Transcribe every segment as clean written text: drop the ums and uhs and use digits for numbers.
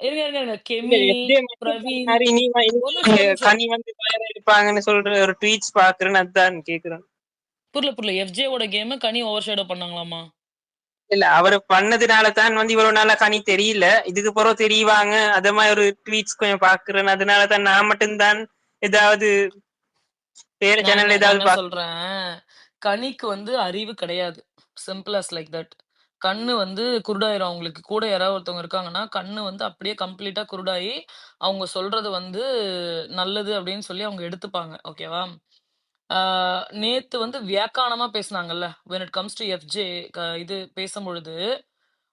இருங்க. இல்ல கெமி, எஃப்ஜே மட்டும் பிரவீன் பண்ணாரு. ஒரு நிமிஷம், ஒரு நிமிஷம். கனி வந்து ஃபயர் அடிப்பாங்கன்னு சொல்ற ஒரு ட்வீட்ஸ் பாக்குறேன்னு அதான் கேக்குறேன். புரியல. எஃப்ஜேவோட கேம் கனி ஓவர் ஷேடோ பண்ணாங்களாமா? இல்ல அவரு பண்ணதுனால தான் வந்து இவ்வளவு நாளா கனி தெரியல. இதுக்கு பிறகு தெரியவாங்க. அத மாதிரி ஒரு ட்வீட்ஸ் கொஞ்சம் பாக்குறேன். அதனால தான் நான் மட்டும்தான் ஏதாவது வேற சேனல்ல நான் ஏதாவது என்ன சொல்றேன், கனிக்கு வந்து அறிவு கிடையாது. Simple as like that. கண்ணு வந்து குருடாயிரும் அவங்களுக்கு. கூட யாராவது ஒருத்தவங்க இருக்காங்கன்னா, கண்ணு வந்து அப்படியே கம்ப்ளீட்டா குருடாயி, அவங்க சொல்றது வந்து நல்லது அப்படின்னு சொல்லி அவங்க எடுத்துப்பாங்க. ஓகேவா? ஆ நேத்து வந்து வியாக்கானமா பேசுனாங்கல்ல. When it comes to FJ இது பேசும்பொழுது,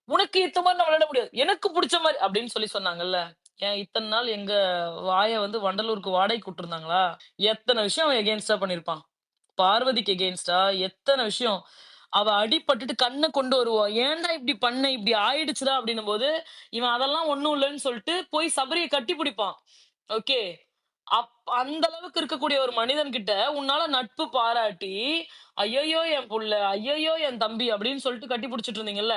"உனக்கு ஏத்த மாரி நான் விளையாட முடியாது. எனக்கு புடிச்ச மாரி" அப்படின்னு சொல்லி சொன்னாங்கல்ல. ஏன் இத்தன நாள் எங்க வாய வந்து வண்டலூருக்கு வாடகைக்கு விட்டுருந்தாங்களா? எத்தன விஷயம் அவன் எகென்ஸ்டா பண்ணியிருப்பான். பார்வதிக்கு எகென்ஸ்டா எத்தன விஷயம். அவ அடிபட்டுட்டு கண்ண கொண்டு வருவா. "ஏன்டா இப்படி பண்ண? இப்படி ஆயிடுச்சுடா" அப்படின்னும்போது, இவன் அதெல்லாம் ஒண்ணும் இல்லன்னு சொல்லிட்டு போய் சபரிய கட்டி பிடிப்பான். ஓகே. அந்த அளவுக்கு இருக்கக்கூடிய ஒரு மனிதன் கிட்ட உன்னால நட்பு பாராட்டி, "ஐயையோ என் புள்ள, ஐயையோ என் தம்பி" அப்படின்னு சொல்லிட்டு கட்டி பிடிச்சிட்டு இருந்தீங்கல்ல.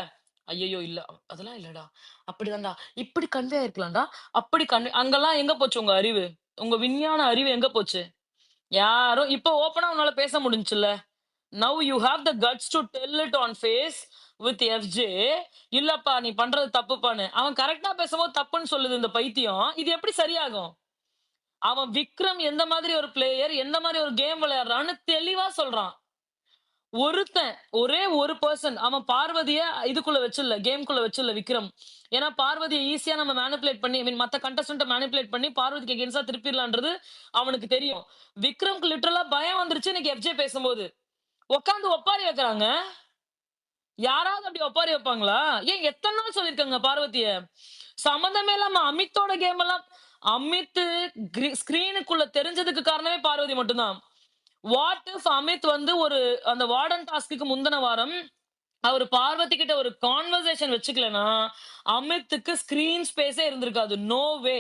ஐயையோ இல்ல. அதெல்லாம் இல்லடா. அப்படிதான்டா. இப்படி கன்வே ஆயிருக்கலாம்டா. அப்படி கன்வே அங்கெல்லாம் எங்க போச்சு உங்க அறிவு? உங்க விஞ்ஞான அறிவு எங்க போச்சு? யாரும் இப்ப ஓப்பனா உன்னால பேச முடிஞ்சுச்சுல்ல. Now you have the guts to tell it on face with FJ. இல்லப்பா நீ பண்றது தப்புப்பான்னு. அவன் கரெக்ட்டா பேசும்போது தப்புன்னு சொல்லுது இந்த பைத்தியம். இது எப்படி சரியாகும்? அவன் விக்ரம் எந்த மாதிரி ஒரு பிளேயர், எந்த மாதிரி ஒரு கேம் விளையாடுறான்னு தெளிவா சொல்றான். ஒருத்தன், ஒரே ஒரு பெர்சன் அவன் பார்வதிய இதுக்குள்ள வச்சிடல, கேம்க்குள்ள வச்சிடல விக்ரம். ஏன்னா பார்வதிய ஈஸியா நம்ம மேனிபுலேட் பண்ணி, ஐ மீன் மத்த கண்டஸ்டன்ட்ட மேனிபுலேட் பண்ணி பார்வதிக்கு அகைன்ஸ்டா திருப்பிடலான்றது அவனுக்கு தெரியும். விக்ரம்க்கு லிட்டரலா பயம் வந்துருச்சு இன்னைக்கு எஃப்ஜே பேசும்போது. உட்கார்ந்து ஒப்பாரி வைக்கிறாங்க. யாராவது அப்படி ஒப்பாரி வைப்பாங்களா? ஏன் எத்தன நாள் சொல்லியிருக்காங்க பார்வதிய? சம்மந்தமே இல்லாம அமித்தோட கேம் எல்லாம் அமித் ஸ்கிரீனுக்குள்ள தெரிஞ்சதுக்கு காரணமே பார்வதி மட்டும்தான். வாட் இஃப் அமித் வந்து ஒரு அந்த வார்டன் டாஸ்க்கு முந்தின வாரம் அவர் பார்வதி கிட்ட ஒரு கான்வர்சேஷன் வச்சுக்கலனா, அமித்துக்கு ஸ்கிரீன் ஸ்பேஸே இருந்திருக்காது. நோ வே.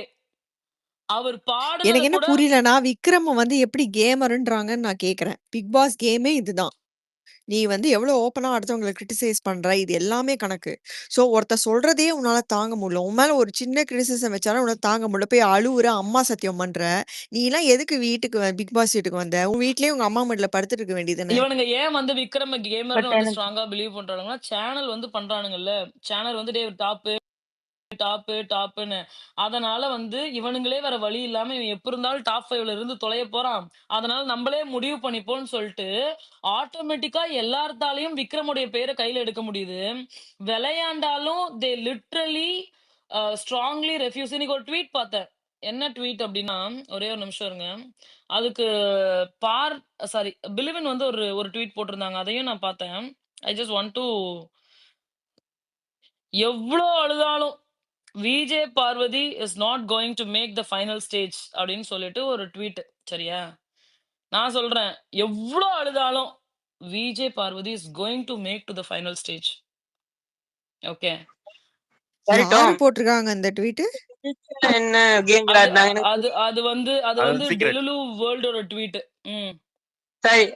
அவர் பாடுனத எனக்கு என்ன கூட புரியலன்னா, விக்ரம வந்து எப்படி கேமர்ன்றாங்கன்னு நான் கேட்கிறேன். பிக் பாஸ் கேமே இதுதான். நீ வந்து எவ்வளோ ஓப்பனா அடுத்தவங்கள கிரிட்டிசைஸ் பண்ற, இது எல்லாமே கணக்கு. ஸோ ஒருத்தர் சொல்றதையே உன்னால தாங்க முடியல. உன் மேல ஒரு சின்ன கிரிட்டிசிசம் வச்சாலும் உன்னால தாங்க முடியல. போய் அழுவுற, அம்மா சத்தியம் பண்ற. நீலாம் எதுக்கு வீட்டுக்கு பிக் பாஸ் வீட்டுக்கு வந்த? உன் வீட்லயே உங்க அம்மா மடியில படுத்துட்டு இருக்க வேண்டியது தானே? இவனுங்க ஏன் வந்து விக்ரம பட் கேமர்னு வந்து எனக்கு ஸ்ட்ராங்கா பிலீவ் பண்றானுங்கன்னா, சேனல் வந்து பண்றானுங்கல்ல. சேனல் வந்து டேய் டாப்புன்னு. அதனால வந்து இவனுங்களே வேற வழி இல்லாம இவன் எப்படி இருந்தாலும் டாப் 5ல இருந்து தொலையப் போறான். அதனால நம்மளே முடிவு பண்ணிப்போம்ன்னு சொல்லிட்டு, ஆட்டோமேட்டிக்கா எல்லார்த்தாலயும் விக்ரமுடைய பேர கையில எடுக்க முடியுது. விளையாண்டாலும் தே லிட்டரலி ஸ்ட்ராங்லி ரெஃப்யூஸ். இன்னைக்கு ஒரு ட்வீட் பார்த்தேன். என்ன ட்வீட் அப்டின்னா, ஒரே ஒரு நிமிஷம் இருங்க. அதுக்கு பார் சாரி பிலிவன் வந்து ஒரு ஒரு ட்வீட் போட்டிருந்தாங்க. அதையும் நான் பார்த்தேன். ஐ ஜஸ்ட் வாண்ட் டூ எவ்ளோ அழுதாலும் VJ Parvathy is not going to make the final stage அப்படின்னு சொல்லிட்டு ஒரு ட்வீட். சரியா? நான் சொல்றேன், எவ்ளோ அழுதாலும் VJ Parvathy is going to make to the final stage. Okay. யாரு சரிட்டும். போட்டிருக்காங்க இந்த ட்வீட்டு? என்ன கேம் அது விளையாடினாங்கன்னு அது அது வந்து அது அது வந்து சீக்ரெட். டெலுலு வேர்ல்டோட ட்வீட். சரி.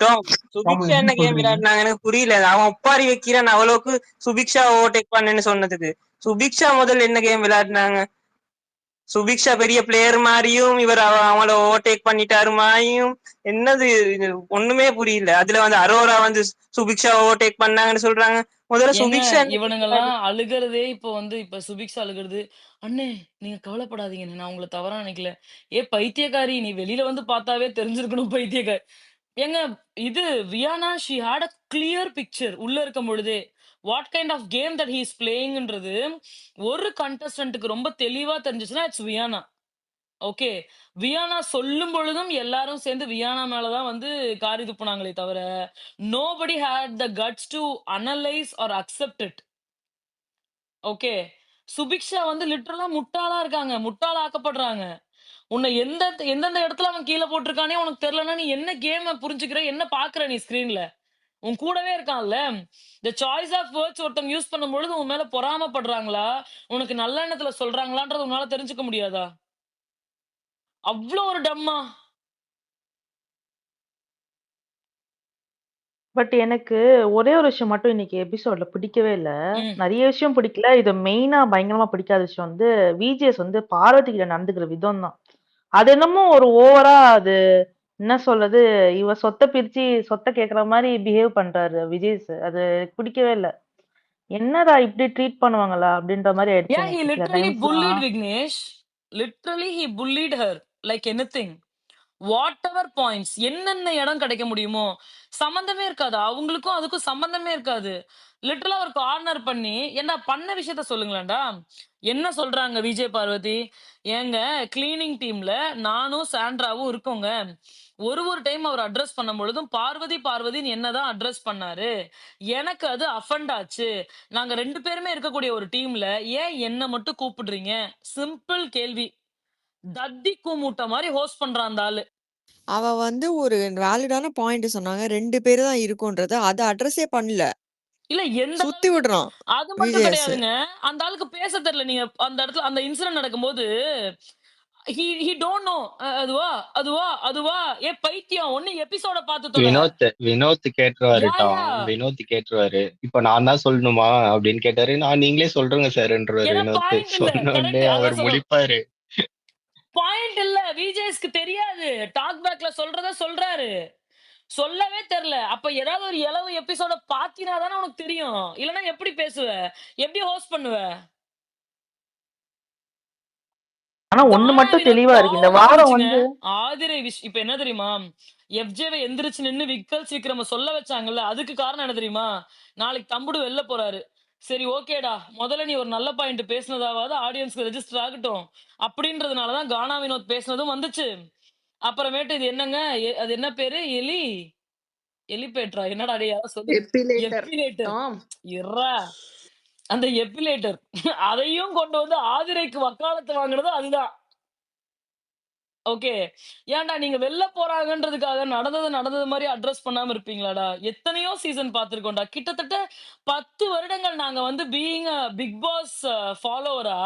டோம் பாம்பு சுபிக்ஷா என்ன என்ன கேம் சொல்றீங்க? விளையாடினாங்க எனக்கு புரியல. அவன் ஒப்பாரி வைக்கிறான் அவ்வளவுக்கு சுபிக்ஷா ஓவர்டேக் பண்ணேன்னு சொன்னதுக்கு. சுபிக்ஷா முதல்ல என்ன கேம் விளையாடினாங்க? சுபிக்ஷா பெரிய பிளேயர் மாதிரியும் இவர் அவங்கள ஓவர்டேக் பண்ணிட்டாரு மாதிரியும் என்னது இது ஒண்ணுமே புரியல. அதுல வந்து அரோரா வந்து சுபிக்ஷா ஓவர்டேக் பண்ணாங்கன்னு சொல்றாங்க. முதல்ல ஏங்க சுபிக்ஷா இவனுங்கெல்லாம் அழுகுறதே இப்போ சுபிக்ஷா அழுகுறது. "அண்ணே நீங்க கவலைப்படாதீங்கண்ணே. நான் உங்கள தவறா நினைக்கல." பைத்தியக்காரி! நீ வெளியில வந்து பார்த்தாவே தெரிஞ்சிருக்கணும் பைத்தியக்காரி. ஏங்க இது Viyana she had a clear picture உள்ள இருக்கும் பொழுதே. What kind of game that he is பிளேயிங்ன்றது ஒரு கண்டஸ்டன்ட்க்கு ரொம்ப தெளிவா தெரிஞ்சுச்சுன்னா, இட்ஸ் வியானா. ஓகே. வியானா சொல்லும் பொழுதும் எல்லாரும் சேர்ந்து வியானா மேல தான் வந்து காரி துப்புனாங்களே தவிர, nobody had the guts to analyse or accept it. Okay. Subiksha வந்து லிட்டரலா முட்டாளா இருக்காங்க. முட்டாளா ஆக்கப்படுறாங்க. உன்ன எந்தெந்த இடத்துல அவன் கீழ போட்டிருக்கானே உனக்கு தெரியலன்னா, நீ என்ன கேம புரிஞ்சுக்கிற? என்ன பார்க்குற நீ ஸ்க்ரீன்ல? உன் கூடவே இருக்கான்ல. இந்த சாய்ஸ் ஆஃப் வேர்ட்ஸ் ஒருத்தவங்க யூஸ் பண்ணும்பொழுது உன் மேல பொறாமப்படுறாங்களா? உனக்கு நல்ல எண்ணத்துல சொல்றாங்களான்றத உன்னால தெரிஞ்சுக்க முடியாதா? அவ்ளோ ஒரு டம்மா? பட் எனக்கு ஒரே ஒரு விஷயம் மட்டும் இன்னைக்கு எபிசோட்ல பிடிக்கவே இல்ல. ம். நெறைய விஷயம் பிடிக்கல. இது மெயினா பயங்கரமா பிடிக்காத விஷயம் வந்து விஜேஎஸ் வந்து பார்வதி கிட்ட நடந்துக்கிற விதம் தான். அது என்னமோ ஒரு ஓவரா அது என்ன சொல்றது, இவ சொத்த பிரிச்சு சொத்த கேக்குற மாரி பிஹேவ் பண்றாரு விஜேஸ். அது எனக்கு பிடிக்கவே இல்ல. என்னடா இப்படி ட்ரீட் பண்ணுவாங்களா? அப்படின்ற மாரி ஆயிடுச்சு Yeah, he எனக்கு சில literally bullied டைம்ஸ்லாம். Vignesh. Literally, he bullied her like anything. What ever points என்னென்ன இடம் கிடைக்க முடியுமோ சம்பந்தமே இருக்காது. அவங்களுக்கும் அதுக்கும் சம்பந்தமே இருக்காது. லிட்டரலா ஒரு கார்னர் பண்ணி என்ன பண்ண விஷயத்த சொல்லுங்களேன்டா. என்ன சொல்றாங்க விஜய் பார்வதி? ஏங்க கிளீனிங் டீம்ல நானும் சாண்ட்ராவும் இருக்கோங்க. ஒரு டைம் அவர் அட்ரஸ் பண்ணும் பொழுதும் பார்வதி பார்வதின்னு என்னதான் அட்ரஸ் பண்ணாரு. எனக்கு அது அஃபண்ட் ஆச்சு. நாங்க 2 பேருமே இருக்கக்கூடிய ஒரு டீம்ல ஏன் என்ன மட்டும் கூப்பிடுறீங்க? சிம்பிள் கேள்வி. தத்தி கூமுட்ட மாரி ஹோஸ்ட் பண்றான் அந்த ஆளு. அவ வந்து ஒரு வேலிடான பாயிண்ட் சொன்னாங்க. 2 பேரு தான் இருக்கோன்றத. அத அட்ரஸே பண்ணல. இல்ல எந்த சுத்தி அளவுக்கு விடுறான் அது மட்டும் விஜேஎஸ். கிடையாதுங்க. அந்த ஆளுக்கு பேச தெரியல. நீங்க அந்த இடத்துல அந்த இன்சிடென்ட் நடக்கும்போது ஹி டோன்ட் நோ. அதுவா அதுவா அதுவா ஏ பைத்தியம் ஒண்ணு எபிசோட பார்த்து தொலை. வினோத் கேட்டுருவாரு யா யா டாம். வினோத் கேட்டுருவாரு. இப்ப நான் தான் சொல்லணுமா அப்படின்னு கேட்டாரு. நான் நீங்களே சொல்றேங்க சார்ன்ற ஏன்னா வினோத். பாயிண்ட் இல்ல. சொன்ன உடனே கரெக்ட். அவர் அதான் சொல்றேன். முழிப்பாரு. பாயிண்ட் இல்ல. விஜேஸ்க்கு தெரியாது. டாக் பேக்ல சொல்றத சொல்றாரு. சொல்லவே தெரியல. அப்ப ஏதாவது ஒரு இலவு எபிசோட பாத்தினா தானே உனக்கு தெரியும். இல்லனா எப்படி பேசுவ? எப்படி ஹோஸ்ட் பண்ணுவ? ஆனா ஒண்ணு கானா மட்டும் வினோத் தெளிவா இருக்கு. இந்த பாவமா வாரம் போயிடுச்சுங்க. வந்து ஆதிரை இப்ப என்ன தெரியுமா? எஃப்ஜேவை எந்திரிச்சு நின்னு விக்கல் விக்ரம சொல்ல வச்சாங்கல்ல, அதுக்கு காரணம் என்ன தெரியுமா? நாளைக்கு தம்புடு வெளில போறாரு. சரி ஓகேடா. முதல்ல நீ ஒரு நல்ல பாயிண்ட் பேசினதாவது ஆடியன்ஸ்க்கு ரெஜிஸ்டர் ஆகட்டும். அப்படின்றதுனால தான் கானா வினோத் பேசினதும் வந்துச்சு. அப்புறமேட்டு இது என்னங்க? அது என்ன பேரு? எலிபேட்டரா? என்னடா டேய் யாரோ சொல்லு. எப்பிலேட்டர் எப்பிலேட்டர். டாம். இர்றா. அந்த எப்பிலேட்டர். அதையும் கொண்டு வந்து ஆதிரைக்கு வக்காலத்து வாங்குனது அதுதான். ஓகே. ஏன்டா நீங்க வெளில போறாங்கன்றதுக்காக நடந்தது மாரி அட்ரஸ் பண்ணாம இருப்பீங்களாடா? எத்தனையோ சீசன் பார்த்திருக்கோம்டா. கிட்டத்தட்ட 10 வருடங்கள் நாங்க வந்து பீயிங் அ பிக் பாஸ் ஃபாலோவரா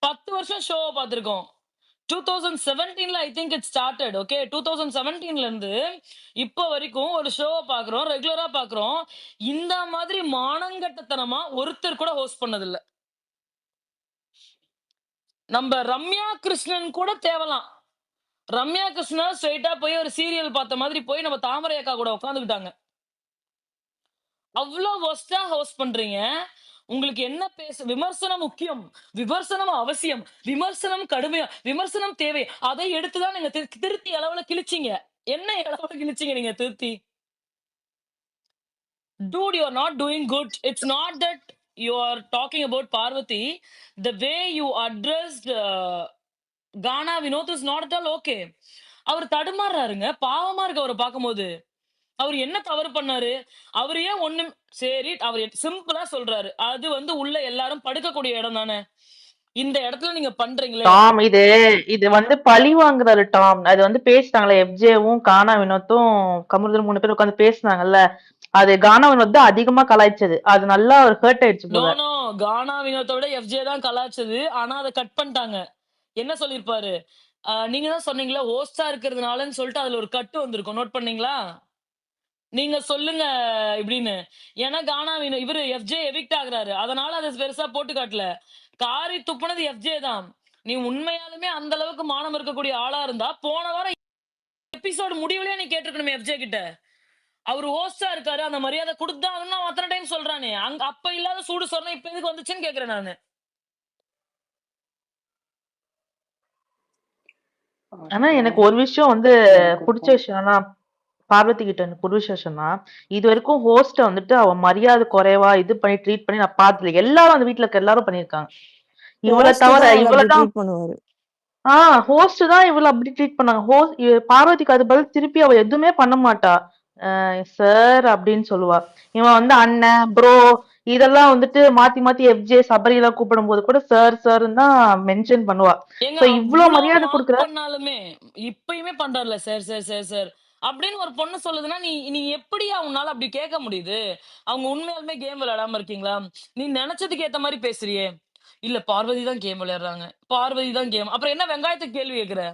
10 வருஷம் ஷோவ பார்த்திருக்கோம். 2017ல I think it started. Okay. 2017ல இருந்து இப்ப வரைக்கும் ஒரு ஷோவ பார்க்குறோம். ரெகுலரா பார்க்குறோம். இந்த மாதிரி மானங்கெட்டத்தனமா ஒருத்தர் கூட ஹோஸ்ட் பண்ணதில்ல. நம்ப ரம்யா கிருஷ்ணன் கூட தேவலாம். ரம்யா கிருஷ்ணன் ஸ்ட்ரெயிட்டா போய் ஒரு சீரியல் பார்த்த மாதிரி போய் நம்ம தாமரை அக்கா கூட உட்கார்ந்துக்கிட்டாங்க. அவ்ளோ வொர்ஸ்ட்டா ஹோஸ்ட் பண்றீங்க. உங்களுக்கு என்ன விமர்சனம் முக்கியம். விமர்சனம் அவசியம். விமர்சனம் கடுமையா விமர்சனம் தேவை. அதை எடுத்து தான் நீங்க திருத்தி அளவுல கிழிச்சீங்க. என்ன அளவுல கிழிச்சீங்க நீங்க திருத்தி? Dude, you are not doing good. It's not that you are talking about Parvati. The way you addressed Gana Vinod is not at all okay. அவர் தடுமாறுறாருங்க. பாவமா இருக்கு அவர பார்க்கும்போது. அவரு என்ன தவறு பண்ணாரு? அவரு ஏன் ஒண்ணும் சரி அவரு சிம்பிளா சொல்றாரு. அது வந்து உள்ள எல்லாரும் படுக்கக்கூடிய இடம் தானே. இந்த இடத்துல நீங்க பண்றீங்களே. டாம் இது வந்து பழி வாங்குறாரு டாம். அது வந்து பேசினாங்களே எஃப்ஜேவும் கானா வினோத்தும் கமருதன் 3 பேர் உட்காந்து பேசினாங்கல்ல. அது கானா வினோத் தான் அதிகமா கலாய்ச்சது. அது நல்லா ஒரு ஹர்ட் ஆயிடுச்சு நோ போல. நோ. கானா வினோத்தோட எஃப்ஜே தான் கலாச்சது. ஆனா அத கட் பண்ணிட்டாங்க. என்ன சொல்லிருப்பாரு? நீங்க தான் சொன்னீங்களா ஹோஸ்டா இருக்கிறதுனாலன்னு சொல்லிட்டு அதுல ஒரு கட்டு வந்திருக்கும். நோட் பண்ணீங்களா? நீங்க சொல்லுங்க இப்படின்னு. ஏன்னா கானா இவரு எஃப்ஜே எவிக்ட் ஆகுறாரு. அதனால அத பெருசா போட்டு காட்டல. காரி துப்புனது எஃப்ஜே தான். நீ உண்மையாலுமே அந்த அளவுக்கு மானம் இருக்கக்கூடிய ஆளா இருந்தா போன வாரம் எபிசோடு முடிவுலயே நீ கேட்டிருக்கணுமே எஃப்ஜே கிட்ட. அவரு ஹோஸ்டா இருக்காரு. அந்த மரியாதை குடுத்தாங்கன்னு அவன் அத்தனை டைம் சொல்றானே. அப்ப இல்லாத சூடு சொரணை இப்ப எதுக்கு வந்துச்சுன்னு கேக்குறேன் நானு. ஆனா எனக்கு ஒரு விஷயம் வந்து புடிச்ச விஷயம்னா பார்வதி கிட்ட எனக்கு ஒரு விஷயம்னா இது வரைக்கும் ஹோஸ்ட வந்துட்டு அவ மரியாதை குறைவா இது பண்ணி ட்ரீட் பண்ணி நான் பார்த்ததில்ல. எல்லாரும் அந்த வீட்ல இருக்க எல்லாரும் பண்ணிருக்காங்க. இவள ஹோஸ்ட் தவிர தான் அவள அப்படி இவளதான் ட்ரீட் பண்ணுவாரு. ஹோஸ்ட் தான் இவள அப்படி ட்ரீட் பண்ணாங்க. பார்வதிக்கு அது பதில் திருப்பி அவ எதுவுமே பண்ண மாட்டா. சார் அப்படின்னு சொல்லுவா. இவன் வந்து அண்ணன் ப்ரோ இதெல்லாம் வந்துட்டு மாத்தி மாத்தி எஃப்ஜே சபரி எல்லாம் கூப்பிடும் போது கூட சார் சார்ன்னு தான் மென்ஷன் பண்ணுவா. ஏங்க சோ இவ்ளோ அவ்ளோ மரியாதை மார்க் கொடுக்குற பண்ணாலுமே இப்பயுமே பண்றாருல சார் சார் சார் சார் அப்படின்னு ஒரு பொண்ணு சொல்லுதுன்னா நீ நீ எப்படி அவங்களால அப்படி கேட்க முடியுது? அவங்க உண்மையாலுமே கேம் விளையாடாம இருக்கீங்களா? நீ நினைச்சதுக்கு ஏத்த மாதிரி பேசுறியே. இல்ல பார்வதி தான் கேம் விளையாடுறாங்க. பார்வதி தான் கேம். அப்புறம் என்ன வெங்காயத்துக்கு கேள்வி கேக்குற?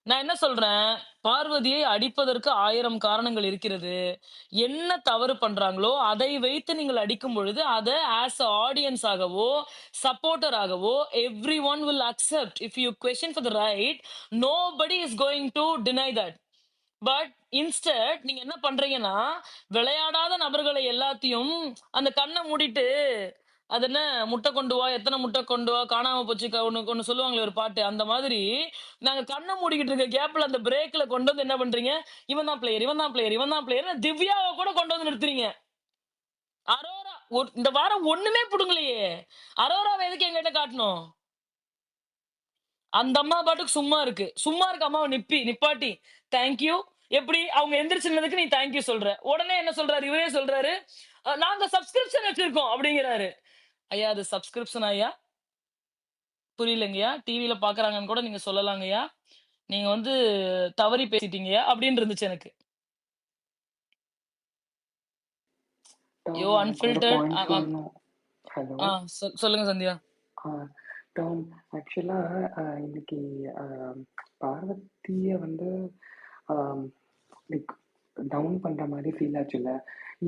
நான் என்ன சொல்றேன், பார்வதியை அடிப்பதற்கு 1000 காரணங்கள் இருக்கிறது. என்ன தவறு பண்றாங்களோ, அதை வைத்து நீங்கள் அடிக்கும் பொழுது, அத ஆஸ் அ ஆடியன்ஸ் ஆகவோ, சப்போர்ட்டர் ஆகவோ, everyone will accept. If you question for the right, nobody is going to deny that. But instead நீங்க என்ன பண்றீங்கன்னா, விளையாடாத நபர்களை எல்லாத்தையும் அந்த கண்ண மூடிட்டு, அது என்ன முட்டை கொண்டு வா, எத்தன முட்டை கொண்டு வா, காணாம போச்சு ஒண்ணு ஒண்ணு சொல்லுவாங்களே ஒரு பாட்டு. அந்த மாதிரி நாங்க கண்ண மூடிக்கிட்டு இருக்க கேப்ல அந்த பிரேக்ல கொண்டு வந்து என்ன பண்றீங்க? இவன் தான் பிளேயர், இவன் தான் பிளேயர், இவன் தான் பிளேயர்ன்னு திவ்யாவ கூட கொண்டு வந்து நிறுத்துறீங்க. அரோரா இந்த வாரம் ஒண்ணுமே புடுங்கலையே. அரோராவ எதுக்கு என்கிட்ட காட்டணும்? அந்த அம்மா பாட்டுக்கு சும்மா இருக்கு. சும்மா இருக்க அம்மாவ நிப்பாட்டி, தேங்க் யூ. எப்படி அவங்க எந்திரிச்சுனதுக்கு நீ தேங்க் யூ சொல்ற. உடனே என்ன சொல்றாரு? இவரே சொல்றாரு, நாங்க சப்ஸ்கிரிப்ஷன் வச்சிருக்கோம் அப்படிங்கிறாரு. ஐயா அது சப்ஸ்கிரிப்ஷன் ஐயா? புரியலங்கய்யா. டிவில பாக்குறாங்கன்னு கூட நீங்க சொல்லலாங்கய்யா. நீங்க வந்து தவறி பேசிட்டீங்கய்யா அப்படின்னு இருந்துச்சு எனக்கு. யோ டாம் எனக்கு ஒரு அன்ஃபில்டர்ட். பாயிண்ட் சொல்லணும். ஹலோ. சொல்லுங்க சந்தியா. டாம் ஆக்சுவலாக இன்னைக்கு பார்வதியை வந்து லைக் டவுன் பண்ணுற மாதிரி ஃபீல் ஆச்சுல்ல.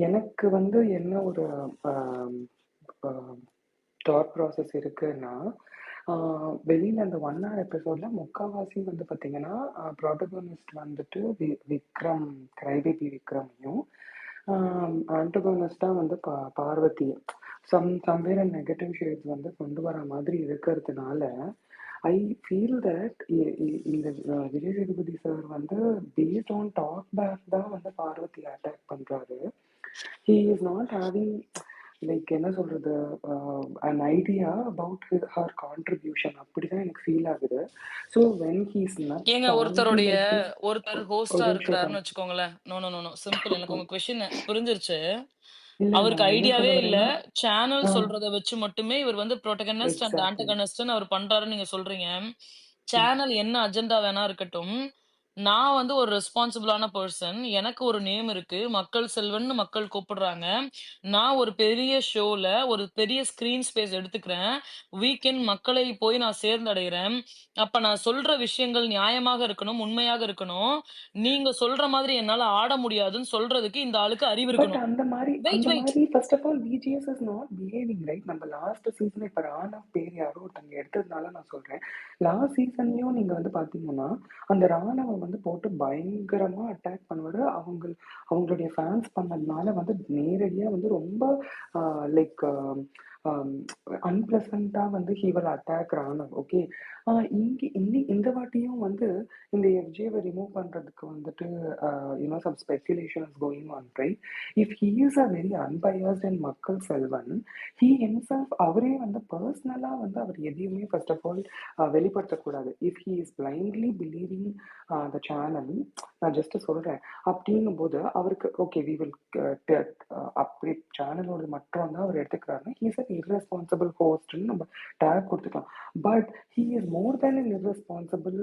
எனக்கு வந்து என்ன ஒரு தாட் ப்ராசஸ் இருக்குன்னா, வெளியில் அந்த 1 hour எபிசோடில் முக்கால்வாசி வந்து பார்த்தீங்கன்னா ப்ரோட்டகனிஸ்ட் வந்துட்டு விக்ரம், கிரைபேபி விக்ரமையும், ஆண்டகோனிஸ்டாக வந்து Parvathy somewhere and negative shades வந்து கொண்டு வர மாதிரி இருக்கிறதுனால ஐ ஃபீல் தட் இந்த விஜய் சேதுபதி சார் வந்து பேஸ்ட் ஆன் டாக் பேக் தான் வந்து பார்வதி அட்டாக் பண்ணுறாரு. He is not having like என்ன சொல்றது an idea about her contribution. அப்படிதான் எனக்கு ஃபீல் ஆகுது. ஸோ வென் ஹீஸ் நாட் ஏங்க ஒருத்தர் ஒரு ஹோஸ்டா நிமிஷம் இருக்கிறாருன்னு வச்சுக்கோங்களேன். No simple. எனக்கு உங்க கொஸ்டின் புரிஞ்சிருச்சு. இல்ல அவருக்கு நான் என்ன சொல்ல ஐடியாவே இல்ல. வரேன்னா சேனல் சொல்றத வச்சு மட்டுமே இவர் வந்து புரோட்டகனிஸ்ட் அண்ட் எக்ஸாக்ட்லி ஆன்டகனிஸ்ட்னு அவர் பண்றாருன்னு நீங்க சொல்றீங்க. சேனல் என்ன அஜெண்டா வேணா இருக்கட்டும். நான் வந்து ஒரு ரெஸ்பான்சிபிளான பெர்சன். எனக்கு ஒரு நேம் இருக்கு. மக்கள் செல்வன்னு மக்கள் கூப்பிடுறாங்க. நான் ஒரு பெரிய ஷோல ஒரு பெரிய ஸ்கிரீன் ஸ்பேஸ் எடுத்துக்கிறேன். வீக்கெண்ட் மக்களை போய் நான் சேர்ந்தடைகிறேன். அப்ப நான் சொல்ற விஷயங்கள் நியாயமாக இருக்கணும், உண்மையாக இருக்கணும். நீங்க சொல்ற மாதிரி என்னால ஆட முடியாதுன்னு சொல்றதுக்கு இந்த ஆளுக்கு அறிவு பட் இருக்கணும். அந்த வெயிட். மாதிரி first of all BGS is not behaving right. நம்ம லாஸ்ட் சீசன் இப்போ ராணா பேர் யாரோ ஒருத்தங்க எடுத்ததுனால நான் சொல்றேன். லாஸ்ட் சீசன்லயும் நீங்க வந்து பாத்தீங்கன்னா அந்த ராணாவை வந்து போட்டு பயங்கரமா அட்டாக் பண்ணுவாரு. அவங்களுடைய ஃபேன்ஸ் பண்ணதுனால வந்து நேரடியா வந்து ரொம்ப லைக் அன்பிளசண்டா வந்து he will attack Rana. Okay, இந்த வாட்டியும் வந்து இந்த எஃப்ஜேவை ரிமூவ் பண்றதுக்கு வந்துட்டு some speculation is going on, right? If he is a very unbiased and Makkal Selvan, he himself அவரே வந்து பர்சனலா வந்து அவர் எதையுமே ஃபர்ஸ்ட் ஆஃப் ஆல் வெளிப்படுத்தக்கூடாது. If he is blindly believing the channel, நான் ஜஸ்ட் சொல்றேன். அப்படின்னும் போது அவருக்கு ஓகே வி வில் அப்படி சேனலோட மட்டும் தான் அவர் எடுத்துக்கிறாருன்னா ஹீஸ் அன் இர்ரெஸ்பான்சிபிள் ஹோஸ்ட்னு நம்ம டேக் கொடுத்துக்கலாம். But he is more than an irresponsible.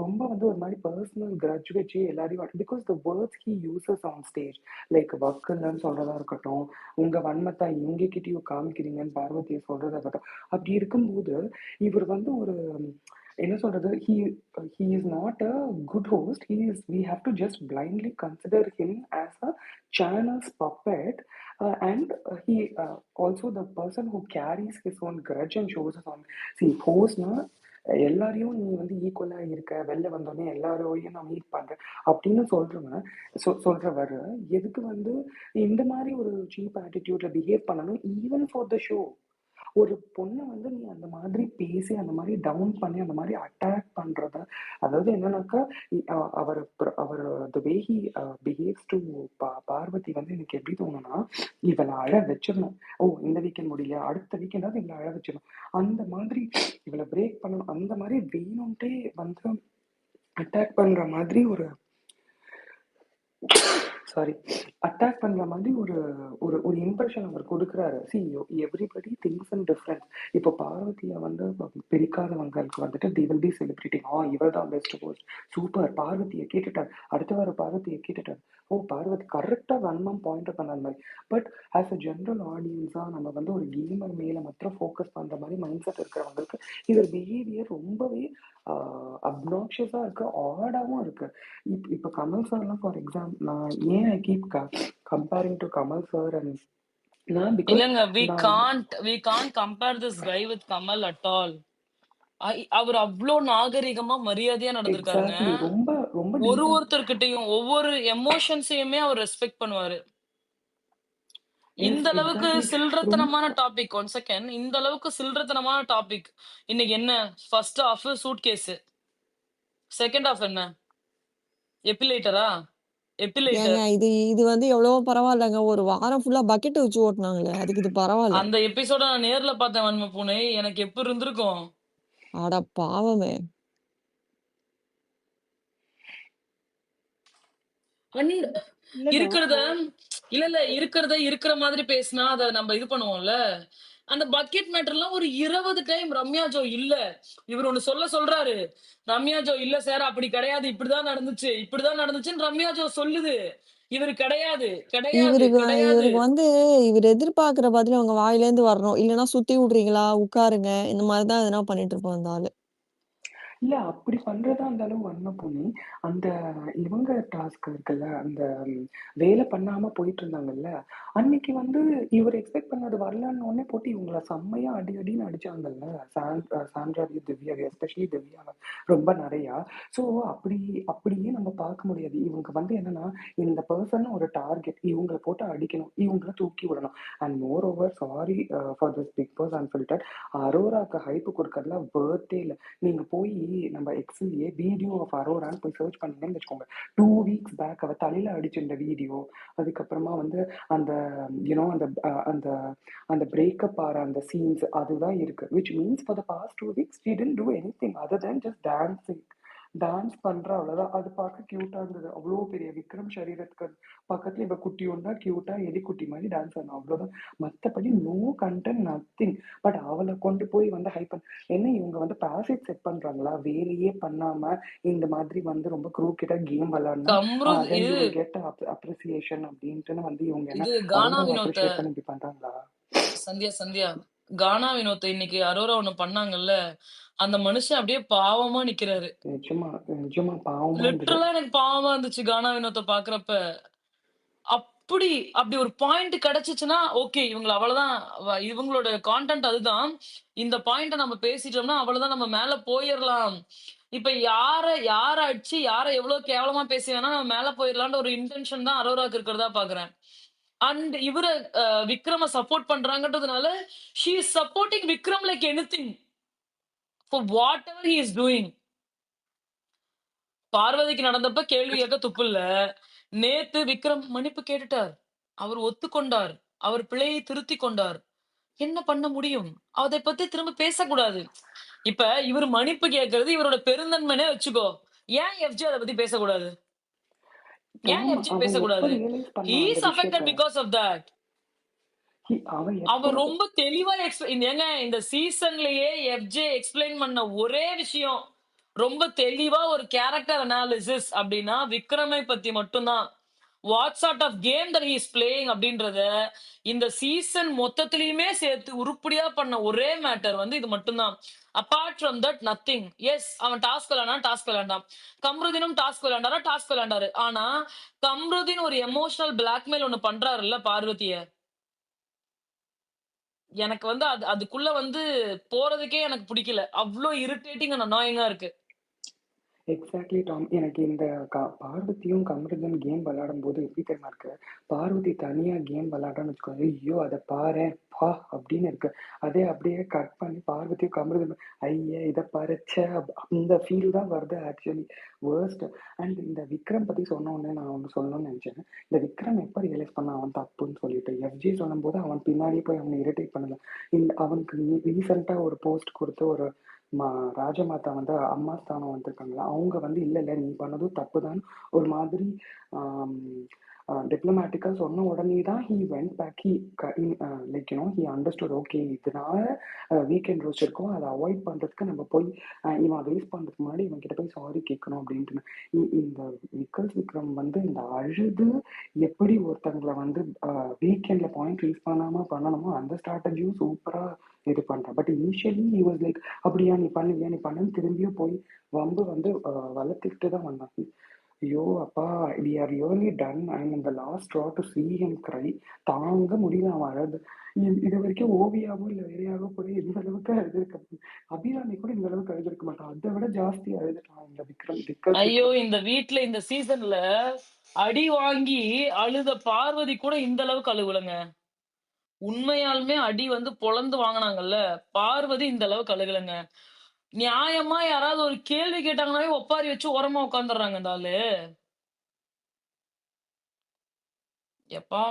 ரொம்ப வந்து ஒரு மாதிரி பர்சனல் கிரட்ஜ் வச்சு எல்லாரையும், because the words he uses on stage like வக்குன்னு சொல்றதா இருக்கட்டும், உங்க வன்மத்தை இவங்க கிட்டயும் காமிக்கிறீங்கன்னு பார்வதியை சொல்றதா இருக்கட்டும். அப்படி இருக்கும்போது இவர் வந்து ஒரு என்ன சொல்றது, he is not a good host. We have to just blindly consider him as a channel's puppet, and he also the person who carries his own grudge and shows his own. See, hostனா எல்லாரையும் நீ வந்து ஈக்குவலா இருக்க, வெளில வந்தோடனே எல்லாரையும் நான் meet பண்றேன் அப்படின்னு சொல்றவர் எதுக்கு வந்து இந்த மாதிரி ஒரு சீப் ஆட்டிடியூட்ல பிஹேவ் பண்ணணும்? ஈவன் ஃபார் த ஷோ ஒரு பொண்ணை வந்து நீ அந்த மாதிரி பேசி அந்த மாதிரி டவுன் பண்ணி அந்த மாதிரி அட்டாக் பண்றத, அதாவது என்னன்னாக்கா அவர் the way he behaves to Parvathi வந்து எனக்கு எப்படி தோணும்னா, இவளை அழ வச்சிடணும். ஓ இந்த வீக்கெண்ட் முடியல, அடுத்த வீக்கெண்டாவது இவளை அழ வச்சிடணும், அந்த மாதிரி இவளை பிரேக் பண்ணணும், அந்த மாதிரி வேணும்ட்டே வந்து அட்டாக் பண்ற மாதிரி ஒரு அட்டாக் பண்ற மாதிரி ஒரு ஒரு ஒரு இம்ப்ரெஷன் அவர் கொடுக்குறாரு. C everybody things and different. இப்போ பார்வதியை வந்து பிடிக்காதவங்களுக்கு வந்துட்டு தி வில் பி செலிப்ரேட்டிங், இவர் தான் பெஸ்ட் ஹோஸ்ட், சூப்பர் பார்வதியை கேட்டுட்டார், அடுத்த வாரம் பார்வதியை கேட்டுட்டார், ஓ பார்வதி கரெக்டா வன்மம் பாயிண்ட் பண்ண மாதிரி. பட் ஆஸ் அ ஜென்ரல் ஆடியன்ஸா நம்ம வந்து ஒரு கேமர் மேல மாத்திரம் ஃபோக்கஸ் பண்ற மாதிரி மைண்ட் செட் இருக்கிறவங்களுக்கு இவர் பிஹேவியர் ரொம்பவே அப்னாக்ஷியஸா இருக்கு, ஆடாவும் இருக்கு. இப்ப கமல் சார்லாம் ஃபார் நான் ஏன் I keep comparing to Kamal sir and நான் பிகாஸ் இல்லங்க, நான் வந்து we can't compare this guy with Kamal at all. அவர் அவ்ளோ நாகரிகமா மரியாதையா நடந்திருக்காருங்க. எக்ஸாக்ட்லி ரொம்ப ரொம்ப டீசென்ட். ஒருத்தர்கிட்டயும் ஒவ்வொரு எமோஷன்ஸையுமே அவர் ரெஸ்பெக்ட் பண்ணுவாரு. இந்த எஸ் அளவுக்கு எக்ஸாக்ட்லி. சில்றத்தனமான ரொம்ப டாபிக், ஒன் செகண்ட், இந்த அளவுக்கு சில்றத்தனமான டாபிக். இன்னைக்கு என்ன first half suitcase, second half என்ன எபிலேட்டரா? ஏங்க எபிலேட்டர். இது இது வந்து எவ்வளவோ பரவாயில்லங்க. ஒரு வாரம் ஃபுல்லா பக்கெட் வச்சு ஓட்டுனாங்களே, அதுக்கு இது பரவால்ல. அந்த எபிசோட நான் நேர்ல பார்த்தேன் வன்ம பூனை. எனக்கு எப்படி இருந்திருக்கும்? அட பாவமே! அண்ட் இல்லங்க. இருக்கிறத இருக்கிறத இருக்கிற மாதிரி பேசினா அத நம்ம இது பண்ணுவோம்ல. அந்த பக்கெட் மேட்டர்லாம் ஒரு 20 டைம் ரம்யா ஜோ இல்ல. இவர் ஒண்ணு சொல்றாரு. ரம்யா ஜோ இல்ல சார், அப்படி கிடையாது. இப்படிதான் நடந்துச்சு. இப்படிதான் நடந்துச்சுன்னு ரம்யா ஜோ சொல்லுது. இவரு கிடையாது, கிடையாது, இவருக்கு கிடையாது. இவருக்கு வந்து இவரு எதிர்பார்க்கிற பதில் அவங்க வாயிலேருந்து வரணும். இல்லன்னா சுத்தி விடுறீங்களா? உட்காருங்க. இந்த மாரி தான் எதனா பண்ணிட்டு இருப்பான் அந்த ஆளு. இல்ல அப்படி பண்றதா இருந்தாலும் வன்ம பூமி, அந்த இவங்க டாஸ்க் இருக்குல்ல, அந்த வேலை பண்ணாம போயிட்டு இருந்தாங்கல்ல, அன்னைக்கு வந்து இவர் எக்ஸ்பெக்ட் பண்ணது வரலன்னு உடனே போட்டு இவங்கள செம்மையா அடி அடின்னு அடிச்சாங்கல்ல. சாண்ட்ராவையும் திவ்யாவை, எஸ்பெஷலி திவ்யாவை ரொம்ப நிறையா. ஸோ அப்படியே நம்ம பார்க்க முடியாது. இவங்க வந்து என்னன்னா, இந்த பர்சன் ஒரு டார்கெட், இவங்கள போட்டு அடிக்கணும், இவங்கள தூக்கி விடணும். And moreover sorry for this Bigg Boss unfiltered, அரோராக்கு ஹைப்பு கொடுக்கறதுல வேர்த்தே இல்லை. நீங்க போய் நம்ம எக்ஸ்லயே வீடியோ ஆஃப் அரோரான்னு போய் சர்ச் பண்ணீங்கன்னு வச்சுக்கோங்க. 2 வீக்ஸ் பேக் அவ தலையில அடிச்சிருந்த வீடியோ, அதுக்கப்புறமா வந்து அந்த யூனோ அந்த அந்த அந்த பிரேக்கப் ஆற அந்த சீன்ஸ் அதுதான் இருக்கு. Which means for the past 2 weeks she didn't do anything other than just dancing. Dance பண்றா, அவ்வளவுதான். அது பார்க்க கியூட்டா இருந்தது. அவ்வளோ பெரிய விக்ரம் சரீரத்துக்கு பக்கத்துல இவ குட்டியோண்டா கியூட்டா எலிக்குட்டி மாதிரி டான்ஸ் ஆடணும், அவ்வளவுதான். மத்தபடி நோ கண்டென்ட், நத்திங். பட் அவளை கொண்டு போய் வந்து ஹைப் என்ன இவங்க வந்து பாசிட் செட் பண்றாங்களா? வேலையே பண்ணாம இந்த மாதிரி வந்து ரொம்ப க்ரூக்கிட்டா கேம் விளையாடினா கம்ருத் தென் யூ இது வில் கெட் அப்ரிசியேஷன் அப்படின்ட்டு வந்து இவங்க என்ன இது கானா அரோராவை வினோத்த அப்ரிஷியேட் பண்ணி இப்படி பண்றாங்களா? சந்தியா கானா வினோத்த இன்னைக்கு அரோரா ஒண்ணு பண்ணாங்கல்ல, அந்த மனுஷன் அப்படியே பாவமா நிக்கிறாரு. நிஜமா நிஜமா பாவமா இருந்தது. லிட்டரலா எனக்கு பாவமா இருந்துச்சு கானா வினோத்த பாக்குறப்ப. அப்படி அப்படி ஒரு பாயிண்ட் கிடைச்சுச்சுன்னா ஓகே, இவங்கள அவ்வளவுதான். இவங்களோட கான்டென்ட் அதுதான். இந்த பாயிண்ட நம்ம பேசிட்டோம்னா அவ்வளவுதான், நம்ம மேல போயிரலாம். இப்ப யார அடிச்சு யார எவ்வளவு கேவலமா பேசி வேணா நம்ம மேல போயிரலாம்ன்ற ஒரு இன்டென்ஷன் தான் அரோராக்கு இருக்கிறதா பாக்குறேன். அண்ட் இவர விக்ரம சப்போர்ட் பண்றாங்கன்றதுனால she is supporting Vikram like anything for whatever he is doing. பார்வதிக்கு நடந்தப்ப கேள்வி கேட்க துப்பில்ல. நேத்து விக்ரம் மன்னிப்பு கேட்டுட்டார். அவர் ஒத்துக்கொண்டார். அவர் பிழையை திருத்திக் கொண்டார். என்ன பண்ண முடியும்? அதை பத்தி திரும்ப பேசக்கூடாது. இப்ப இவரு மன்னிப்பு கேட்கிறது இவரோட பெருந்தன்மைனே வச்சுக்கோ. ஏன் எஃப்ஜே அத பத்தி பேசக்கூடாது? ஏன் ஆமா, எஃப்ஜே அவன் எப்ப பேசக்கூடாது? ரியலைஸ் ஹி பண்ணான் அந்த இஸ் அஃபெக்டட் விஷயத்த? Because of that. அவன் எப்போ அவர் ரொம்ப தெளிவா ஏங்க இந்த சீசன்லயே எஃப்ஜே எக்ஸ்பிளைன் பண்ண ஒரே விஷயம், ரொம்ப தெளிவா ஒரு கேரக்டர் அனாலிசிஸ் அப்படின்னா விக்ரமை பத்தி மட்டும்தான். What sort of game that he is playing அப்படின்றத இந்த சீசன் மொத்தத்திலயுமே சேர்த்து உருப்படியா பண்ண ஒரே மேட்டர் வந்து இது மட்டும்தான். Apart from that nothing. Yes, அவன் டாஸ்க் விளையாண்டான். கம்ருதீனும் டாஸ்க் விளையாண்டாரு. ஆனா கம்ருதீன் ஒரு எமோஷனல் பிளாக்மெயில் ஒண்ணு பண்றாருல்ல பார்வதிய, எனக்கு வந்து அதுக்குள்ள வந்து போறதுக்கே எனக்கு பிடிக்கல. அவ்ளோ இரிட்டேட்டிங் அண்ட் அனாயிங்கா இருக்கு. Exactly Tom. எனக்கு இந்த பார்வதியும் கமருதன் கேம் விளையாடும்போது எப்படி தெரியுமா இருக்கு? பார்வதி தனியா கேம் விளையாடுறான்னு வச்சுக்கோங்க, ஐயோ அதை பாரேன் பா அப்படின்னு இருக்கு. அதே அப்படியே கட் பண்ணி பார்வதியும் கமருதன் ஐயா இதை பாரு ச்சே அந்த ஃபீல் தான் வருது ஆக்சுவலி. வேர்ஸ்ட். அண்ட் இந்த விக்ரம் பத்தி சொன்ன உடனே நான் ஒன்று சொல்லணும்னு நினைச்சேன். இந்த விக்ரம் எப்போ ரியலைஸ் பண்ண அவன் தப்புன்னு சொல்லிட்டு எஃப்ஜி சொல்லும்போது அவன் பின்னாடியே போய் அவனை இரிட்டேட் பண்ணல. அவனுக்கு ரீசெண்டா ஒரு போஸ்ட் கொடுத்து ஒரு ராஜமாதா வந்து அம்மா ஸ்தானம் வந்திருக்காங்களா, அவங்க வந்து இல்ல நீ பண்ணதும் தப்புதான் ஒரு மாதிரி டிப்ளமேட்டிக்கா சொன்ன உடனே தான் he went back. Like he understood okay இதனால வீக்கெண்ட் ரோஸ் இருக்கும், அதை அவாய்ட் பண்றதுக்கு நம்ம போய் இவன் வேஸ்ட் பண்றதுக்கு முன்னாடி இவன் கிட்ட போய் சாரி கேட்கணும் அப்படின்ட்டு. இந்த விக்ரம் வந்து இந்த அழுது எப்படி ஒருத்தங்களை வந்து வீக்கெண்ட்ல பாயிண்ட் ரீஸ் பண்ணாம பண்ணணுமோ அந்த ஸ்ட்ராட்டஜியும் சூப்பரா இது பண்றான். But initially he was like அப்படியா நீ பண்ணுவியா நீ பண்ணுன்னு திரும்பியும் போய் வம்பு வந்து வளர்த்துக்கிட்டு தான் வந்தான். ஐயோ அப்பா we are really done and இந்த last straw to see him cry. தாங்க முடியல அவன் அழகு. இது வரைக்கும் ஓவியாவோ இல்லை வேறையாவோ கூட இந்த அளவுக்கு அழுதுருக்க அபிராமி கூட இந்த அளவுக்கு அழுதுருக்க மாட்டான். அதை விட ஜாஸ்தி அழுதுட்டான் இந்த விக்ரம் ஐயோ! இந்த வீட்ல இந்த சீசன்ல அடி வாங்கி அழுத பார்வதி கூட இந்த அளவுக்கு அழுவலங்க. உண்மையாலுமே அடி வந்து பொளந்து வாங்குனாங்கல்ல, பார்வதி இந்த அளவுக்கு அழுகலங்க. நியாயமா யாராவது ஒரு கேள்வி கேட்டாங்கன்னாவே ஒப்பாரி வச்சு ஓரமா உட்கார்ந்துடுறாங்க இந்த ஆளு. எப்பா!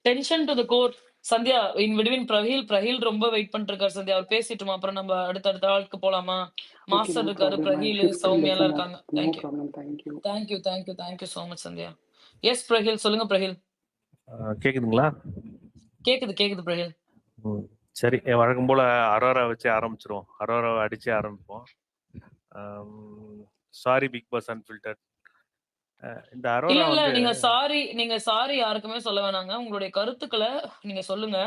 Tension to the core. Sandhya in between Praheel ரொம்ப வெயிட் பண்ணிட்டு இருக்காரு சந்தியா. அவர் பேசிட்டுமா? அப்புறம் நம்ம அடுத்த ஆளுக்கு போலாமா? ஓகே நோ மாஸ்டர் இருக்காரு, ப்ராப்ளம். ஐ பிரஹீல், ஷுட் சௌமியாலாம் லிசன் அப். இருக்காங்க. No thank you. Problem. Thank you. Thank you so much Sandhya. Yes Praheel. சொல்லுங்க பிரஹீல். கேக்குதுங்களா? கேக்குது பிரஹீல். சரி, வழக்கம் போல அரோரா வச்சு ஆரம்பிச்சிருவோம். அரோராவை அடிச்சு ஆரம்பிப்போம். Sorry Bigg Boss unfiltered. இந்த இல்ல, அரோரா இல்ல. வந்து நீங்க சாரி யாருக்குமே சொல்ல வேணாங்க. உங்களுடைய கருத்துக்கள நீங்க சொல்லுங்க.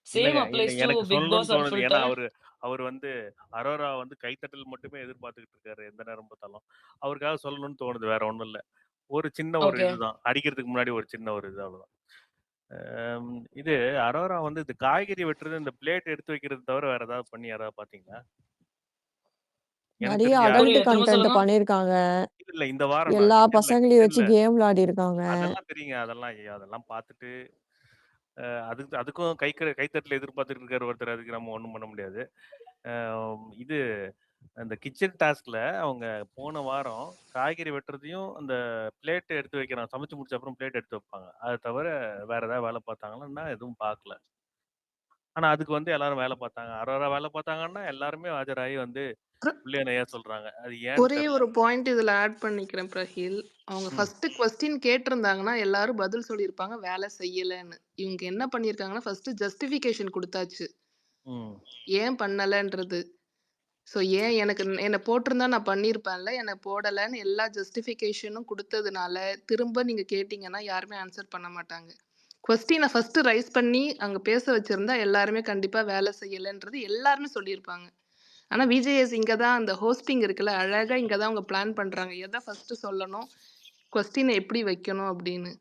சேம் இல்லைங்க, அப்ளைஸ் டூ எனக்கு பிக் சொல்லணும்னு பாஸ் தோணுது. ஏன்னா அன்ஃபில்டர்ட். அவர் வந்து அரோரா வந்து கைத்தட்டல் மட்டுமே எதிர்பார்த்துக்கிட்டு இருக்காரு எந்த நேரம் பார்த்தாலும். அவருக்காக சொல்லணும்னு தோணுது, வேற ஒண்ணும் இல்ல. ஒரு சின்ன ஒரு ஓகே. இதுதான், அடிக்கிறதுக்கு முன்னாடி ஒரு சின்ன ஒரு இது, அவ்வளவுதான். இது அரோரா வந்து இந்த காய்கறி வெட்டுறது, இந்த பிளேட் எடுத்து வைக்கிறது தவிர வேற ஏதாவது பண்ணி யாராவது பாத்தீங்களா? எனக்கு நிறைய தெரிஞ்சு அடல்ட் புரியல. திரும்ப கண்டென்ட் சொல்லுங்க. பண்ணியிருக்காங்க. இல்ல இந்த வாரம் நான் எல்லா பசங்களையும் வச்சு கிச்சன்ல கேம் விளையாடிருக்காங்க. அதெல்லாம் தெரியுங்க. அதெல்லாம் அதெல்லாம் பார்த்துட்டு அதுக்கும் கைத்தட்டல எதிர்பார்த்துட்டு இருக்காரு ஒருத்தர். அதுக்கு நம்ம ஒண்ணும் பண்ண முடியாது. இது அந்த கிச்சன் டாஸ்க்ல அவங்க போன வாரம் காய்கறி வெட்டுறதையும் அந்த பிளேட் எடுத்து வைக்கிறான். சமைச்சு முடிச்ச அப்புறம் பிளேட் எடுத்து வைப்பாங்க. அதை தவிர வேற ஏதாவது வேலை பார்த்தாங்கன்னா எதுவும் பார்க்கல. ஆனா அதுக்கு வந்து எல்லாரும் வேலை பார்த்தாங்க. அரோரா வேலை பார்த்தாங்கன்னா எல்லாருமே ஆஜராகி வந்து புள்ளிய நையா சொல்றாங்க. அது ஏன்னு ஒரே தெரியல. ஒரு பாயிண்ட் இதுல ஆட் பண்ணிக்கிறேன் பிரஹீல். அவங்க ம். ஃபர்ஸ்ட் கொஸ்டின் கேட்டிருந்தாங்கன்னா எல்லாரும் பதில் சொல்லியிருப்பாங்க வேலை செய்யலைன்னு. இவங்க என்ன பண்ணியிருக்காங்கன்னா ஃபர்ஸ்ட் ஜஸ்டிஃபிகேஷன் கொடுத்தாச்சு ம். ஏன் பண்ணலைன்றது. ஸோ ஏன் என்னை போட்டிருந்தா நான் பண்ணியிருப்பேன்ல, என்னை போடலைன்னு எல்லா ஜஸ்டிஃபிகேஷனும் கொடுத்ததுனால திரும்ப நீங்க கேட்டீங்கன்னா யாருமே ஆன்சர் பண்ண மாட்டாங்க. கொஸ்டினை ஃபர்ஸ்ட் ரைஸ் பண்ணி அங்க பேச வச்சிருந்தா எல்லாருமே கண்டிப்பா வேலை செய்யலைன்றது எல்லாருமே சொல்லியிருப்பாங்க. ஆனா விஜேஎஸ் இங்க தான் அந்த ஹோஸ்டிங் இருக்குல்ல, அழகா இங்க தான் அவங்க பிளான் பண்றாங்க. எதை ஃபர்ஸ்ட் சொல்லணும், கொஸ்டினை எப்படி வைக்கணும் அப்படின்னு.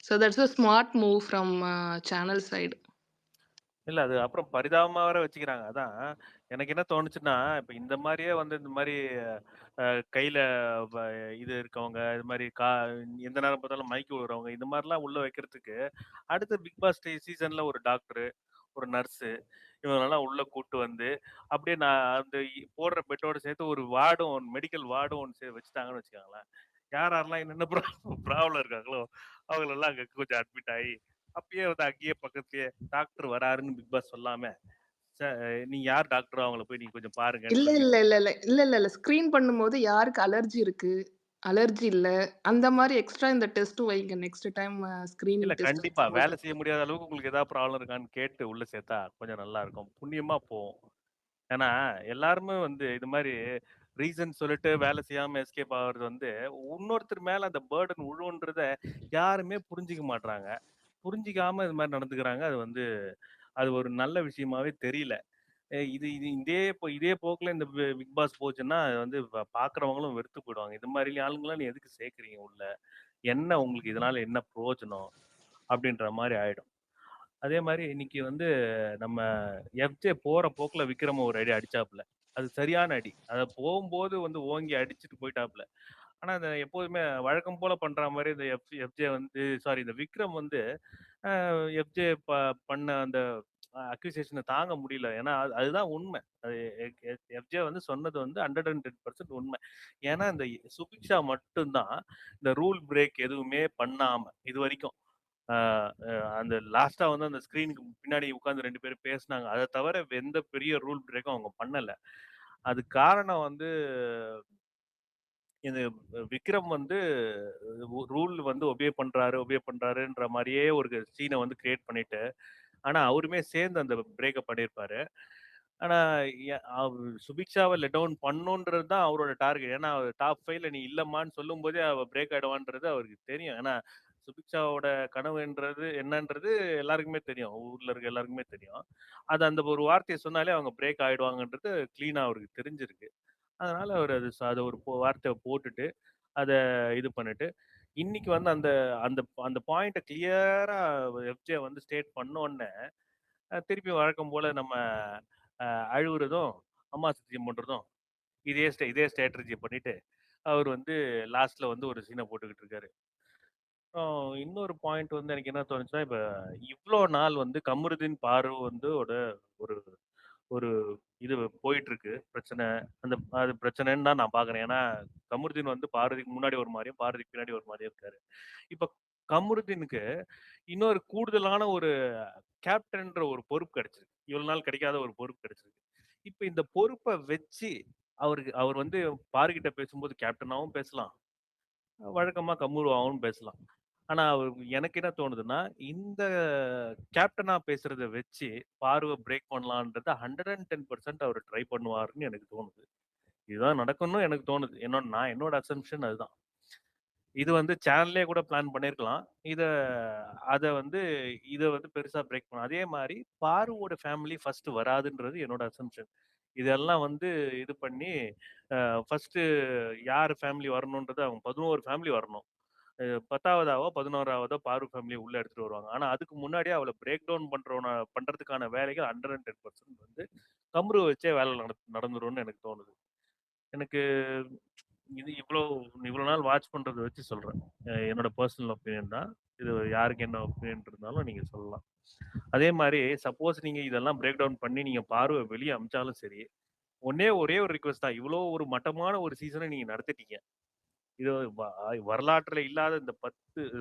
So that's a smart move from channel side. இல்ல அது அப்புறம் பரிதாபமா வேற வச்சுக்கிறாங்க. அதான் எனக்கு என்ன தோணுச்சுன்னா, இப்ப இந்த மாதிரியே வந்து இந்த மாதிரி கையில வ இது இருக்கவங்க, இது மாதிரி எந்த நேரம் பார்த்தாலும் மைக் விடுறவங்க, இந்த மாதிரிலாம் உள்ள வைக்கிறதுக்கு அடுத்த பிக் பாஸ் சீசன்ல ஒரு டாக்டர், ஒரு நர்ஸு இவங்களெல்லாம் உள்ள கூட்டு வந்து அப்படியே நான் அந்த போடுற பெட்டோட சேர்த்து ஒரு வார்டும் மெடிக்கல் வார்டும் ஒன்று வச்சுட்டாங்கன்னு வச்சுக்கோங்களேன். யார் யாரெல்லாம் என்னென்ன ப்ராப்ளம் இருக்காங்களோ அவங்களெல்லாம் அங்கே கொஞ்சம் அட்மிட் ஆகி அப்பயே வந்து அங்கேயே பக்கத்துலயே டாக்டர் வராருன்னு பிக் பாஸ் சொல்லாம நீங்க யார் டாக்டரோ அவங்கள போய் நீங்க கொஞ்சம் பாருங்கன்னு இல்ல சொல்லி இல்ல இல்ல இல்ல இல்ல இல்ல இல்ல ஸ்கிரீன் பண்ணும்போது யாருக்கு அலர்ஜி இருக்கு, அலர்ஜி இல்ல, அந்த மாதிரி எக்ஸ்ட்ரா இந்த டெஸ்ட்டும் வைங்க நெக்ஸ்ட் டைம் இல்ல ஸ்கிரீனிங் டெஸ்ட் கண்டிப்பா வைக்கும்போது. வேலை செய்ய முடியாத அளவுக்கு உங்களுக்கு ஏதாவது ப்ராப்ளம் இருக்கான்னு கேட்டு உள்ள சேர்த்தா கொஞ்சம் நல்லா இருக்கும், புண்ணியமா போகும். ஏன்னா எல்லாருமே வந்து இது மாதிரி ரீசன் சொல்லிட்டு வேலை செய்யாம எஸ்கேப் ஆகுறது வந்து இன்னொருத்தர் மேல அந்த பேர்டன் விழுன்றத யாருமே புரிஞ்சிக்க மாட்றாங்க. புரிஞ்சிக்காம இது மாதிரி நடந்துக்கிறாங்க. அது வந்து அது ஒரு நல்ல விஷயமாவே தெரியல. இது இது இதே போக்குல இந்த பிக் பாஸ் போச்சுன்னா அது வந்து பாக்குறவங்களும் வெறுத்து போயிடுவாங்க. இது மாதிரி ஆளுங்களாம் நீ எதுக்கு சேர்க்குறீங்க உள்ள, என்ன உங்களுக்கு இதனால என்ன பிரயோஜனம் அப்படின்ற மாதிரி ஆயிடும். அதே மாதிரி இன்னைக்கு வந்து நம்ம எஃப்ஜே போற போக்குல விக்ரம ஒரு அடி அடிச்சாப்புல. அது சரியான அடி. அத போகும்போது வந்து ஓங்கி அடிச்சுட்டு போயிட்டாப்புல. ஆனா அந்த எப்போதுமே வழக்கம் போல பண்ற மாதிரி இந்த எஃப்ஜே வந்து சாரி இந்த விக்ரம் வந்து எஃப்ஜே பண்ண அந்த அக்யூசேஷனை தாங்க முடியல. ஏன்னா அதுதான் உண்மை. அது எஃப்ஜே வந்து சொன்னது வந்து 110% உண்மை. ஏன்னா இந்த சுபிக்ஷா மட்டும்தான் இந்த ரூல் பிரேக் எதுவுமே பண்ணாம இது வரைக்கும் அந்த லாஸ்டா வந்து அந்த ஸ்கிரீனுக்கு பின்னாடி உட்கார்ந்து 2 பேரும் பேசினாங்க. அதை தவிர எந்த பெரிய ரூல் பிரேக்கும் அவங்க பண்ணல. அது காரணம் வந்து இந்த விக்ரம் வந்து ரூல் வந்து ஒபே பண்றாருன்ற மாதிரியே ஒரு சீனை வந்து கிரியேட் பண்ணிட்டு, ஆனா அவருமே சேர்ந்து அந்த பிரேக்கப் பண்ணியிருப்பாரு. ஆனா சுபிக்ஷாவை லெட் டவுன் பண்ணுன்றது தான் அவரோட டார்கெட். ஏன்னா டாப் 5ல நீ இல்லம்மான்னு சொல்லும் போதே அவ பிரேக் ஆயிடுவான்றது அவருக்கு தெரியும். ஏன்னா சுபிக்ஷாவோட கனவுன்றது என்னன்றது எல்லாருக்குமே தெரியும். ஊர்ல இருக்க எல்லாருக்குமே தெரியும். அது அந்த ஒரு வார்த்தைய சொன்னாலே அவங்க பிரேக் ஆயிடுவாங்கன்றது கிளீனா அவருக்கு தெரிஞ்சிருக்கு. அதனால அவரு அத ஒரு வார்த்தைய போட்டுட்டு, அத இது பண்ணிட்டு, இன்னைக்கு வந்து அந்த அந்த அந்த பாயிண்ட்ட கிளியரா எஃப்ஜே வந்து ஸ்டேட் பண்ணோனே, திருப்பி வழக்கம் போல நம்ம அ அழுவுறதும், அம்மா சத்தியம் பண்றதும், இதே ஸ்ட்ராட்டஜிய பண்ணிட்டு, அவர் வந்து லாஸ்ட்ல வந்து ஒரு சீன போட்டுக்கிட்டு இருக்காரு. இன்னொரு பாயிண்ட் வந்து எனக்கு என்ன தோணுச்சுன்னா, இப்ப இவ்ளோ நாள் வந்து கமருதீன் பாரு வந்து ஒரு ஒரு இது போயிட்டுருக்கு பிரச்சனை. அது பிரச்சனைன்னு தான் நான் பார்க்குறேன். ஏன்னா, கமருதீன் வந்து பாரதிக்கு முன்னாடி ஒரு மாரியும், பாரதிக்கு பின்னாடி ஒரு மாரியும் இருக்காரு. இப்ப கமருதீனுக்கு இன்னொரு கூடுதலான ஒரு கேப்டன்ற ஒரு பொறுப்பு கிடைச்சிருக்கு. இவ்வளவு நாள் கிடைக்காத ஒரு பொறுப்பு கிடைச்சிருக்கு. இப்ப இந்த பொறுப்ப வச்சு அவர் வந்து பாருகிட்ட பேசும்போது கேப்டனாவும் பேசலாம். வழக்கமா கம்முருவாவும் பேசலாம். ஆனா, எனக்கு என்ன தோணுதுன்னா, இந்த கேப்டனா பேசுறத வச்சு பார்வ பிரேக் பண்ணலான்றத 110% அவரு ட்ரை பண்ணுவாருன்னு எனக்கு தோணுது. இதுதான் நடக்கும்னு எனக்கு தோணுது. என்னோட அசம்ப்ஷன் அதுதான். இது வந்து சேனல்லயே கூட பிளான் பண்ணியிருக்கலாம். இத அத வந்து இத வந்து பெருசா பிரேக் பண்ணலாம். அதே மாரி பாருவோட ஃபேமிலி ஃபர்ஸ்ட் வராதுன்றது என்னோட அசம்ப்ஷன். இதெல்லாம் வந்து இது பண்ணி ஃபர்ஸ்ட்டு யார் ஃபேமிலி வரணுன்றது அவங்க 11 ஃபேமிலி வரணும். 10வதாவோ, 11வதோ பாரு ஃபேமிலிய உள்ள எடுத்துட்டு வருவாங்க. ஆனா அதுக்கு முன்னாடியே அவள பிரேக் டவுன் பண்றதுக்கான வேலைகள் 110% வந்து கம்ருவ வச்சே வேலை நடந்துரும்னு எனக்கு தோணுது. எனக்கு இது இவ்ளோ நாள் வாட்ச் பண்றத வச்சு சொல்றேன். என்னோட பெர்சனல் ஒப்பீனியன் தான். இது யாருக்கு என்ன ஒப்பீனியன் இருந்தாலும் நீங்க சொல்லலாம். அதே மாரி சப்போஸ் நீங்க இதெல்லாம் பிரேக் டவுன் பண்ணி நீங்க பார்வ வெளிய அனுப்பிச்சாலும் சரி, ஒரே ஒரு ரிக்வெஸ்ட் தான். இவ்ளோ ஒரு மட்டமான ஒரு சீசன நீங்க நடத்திட்டீங்க. இது வரலாற்றுல இல்லாத இந்த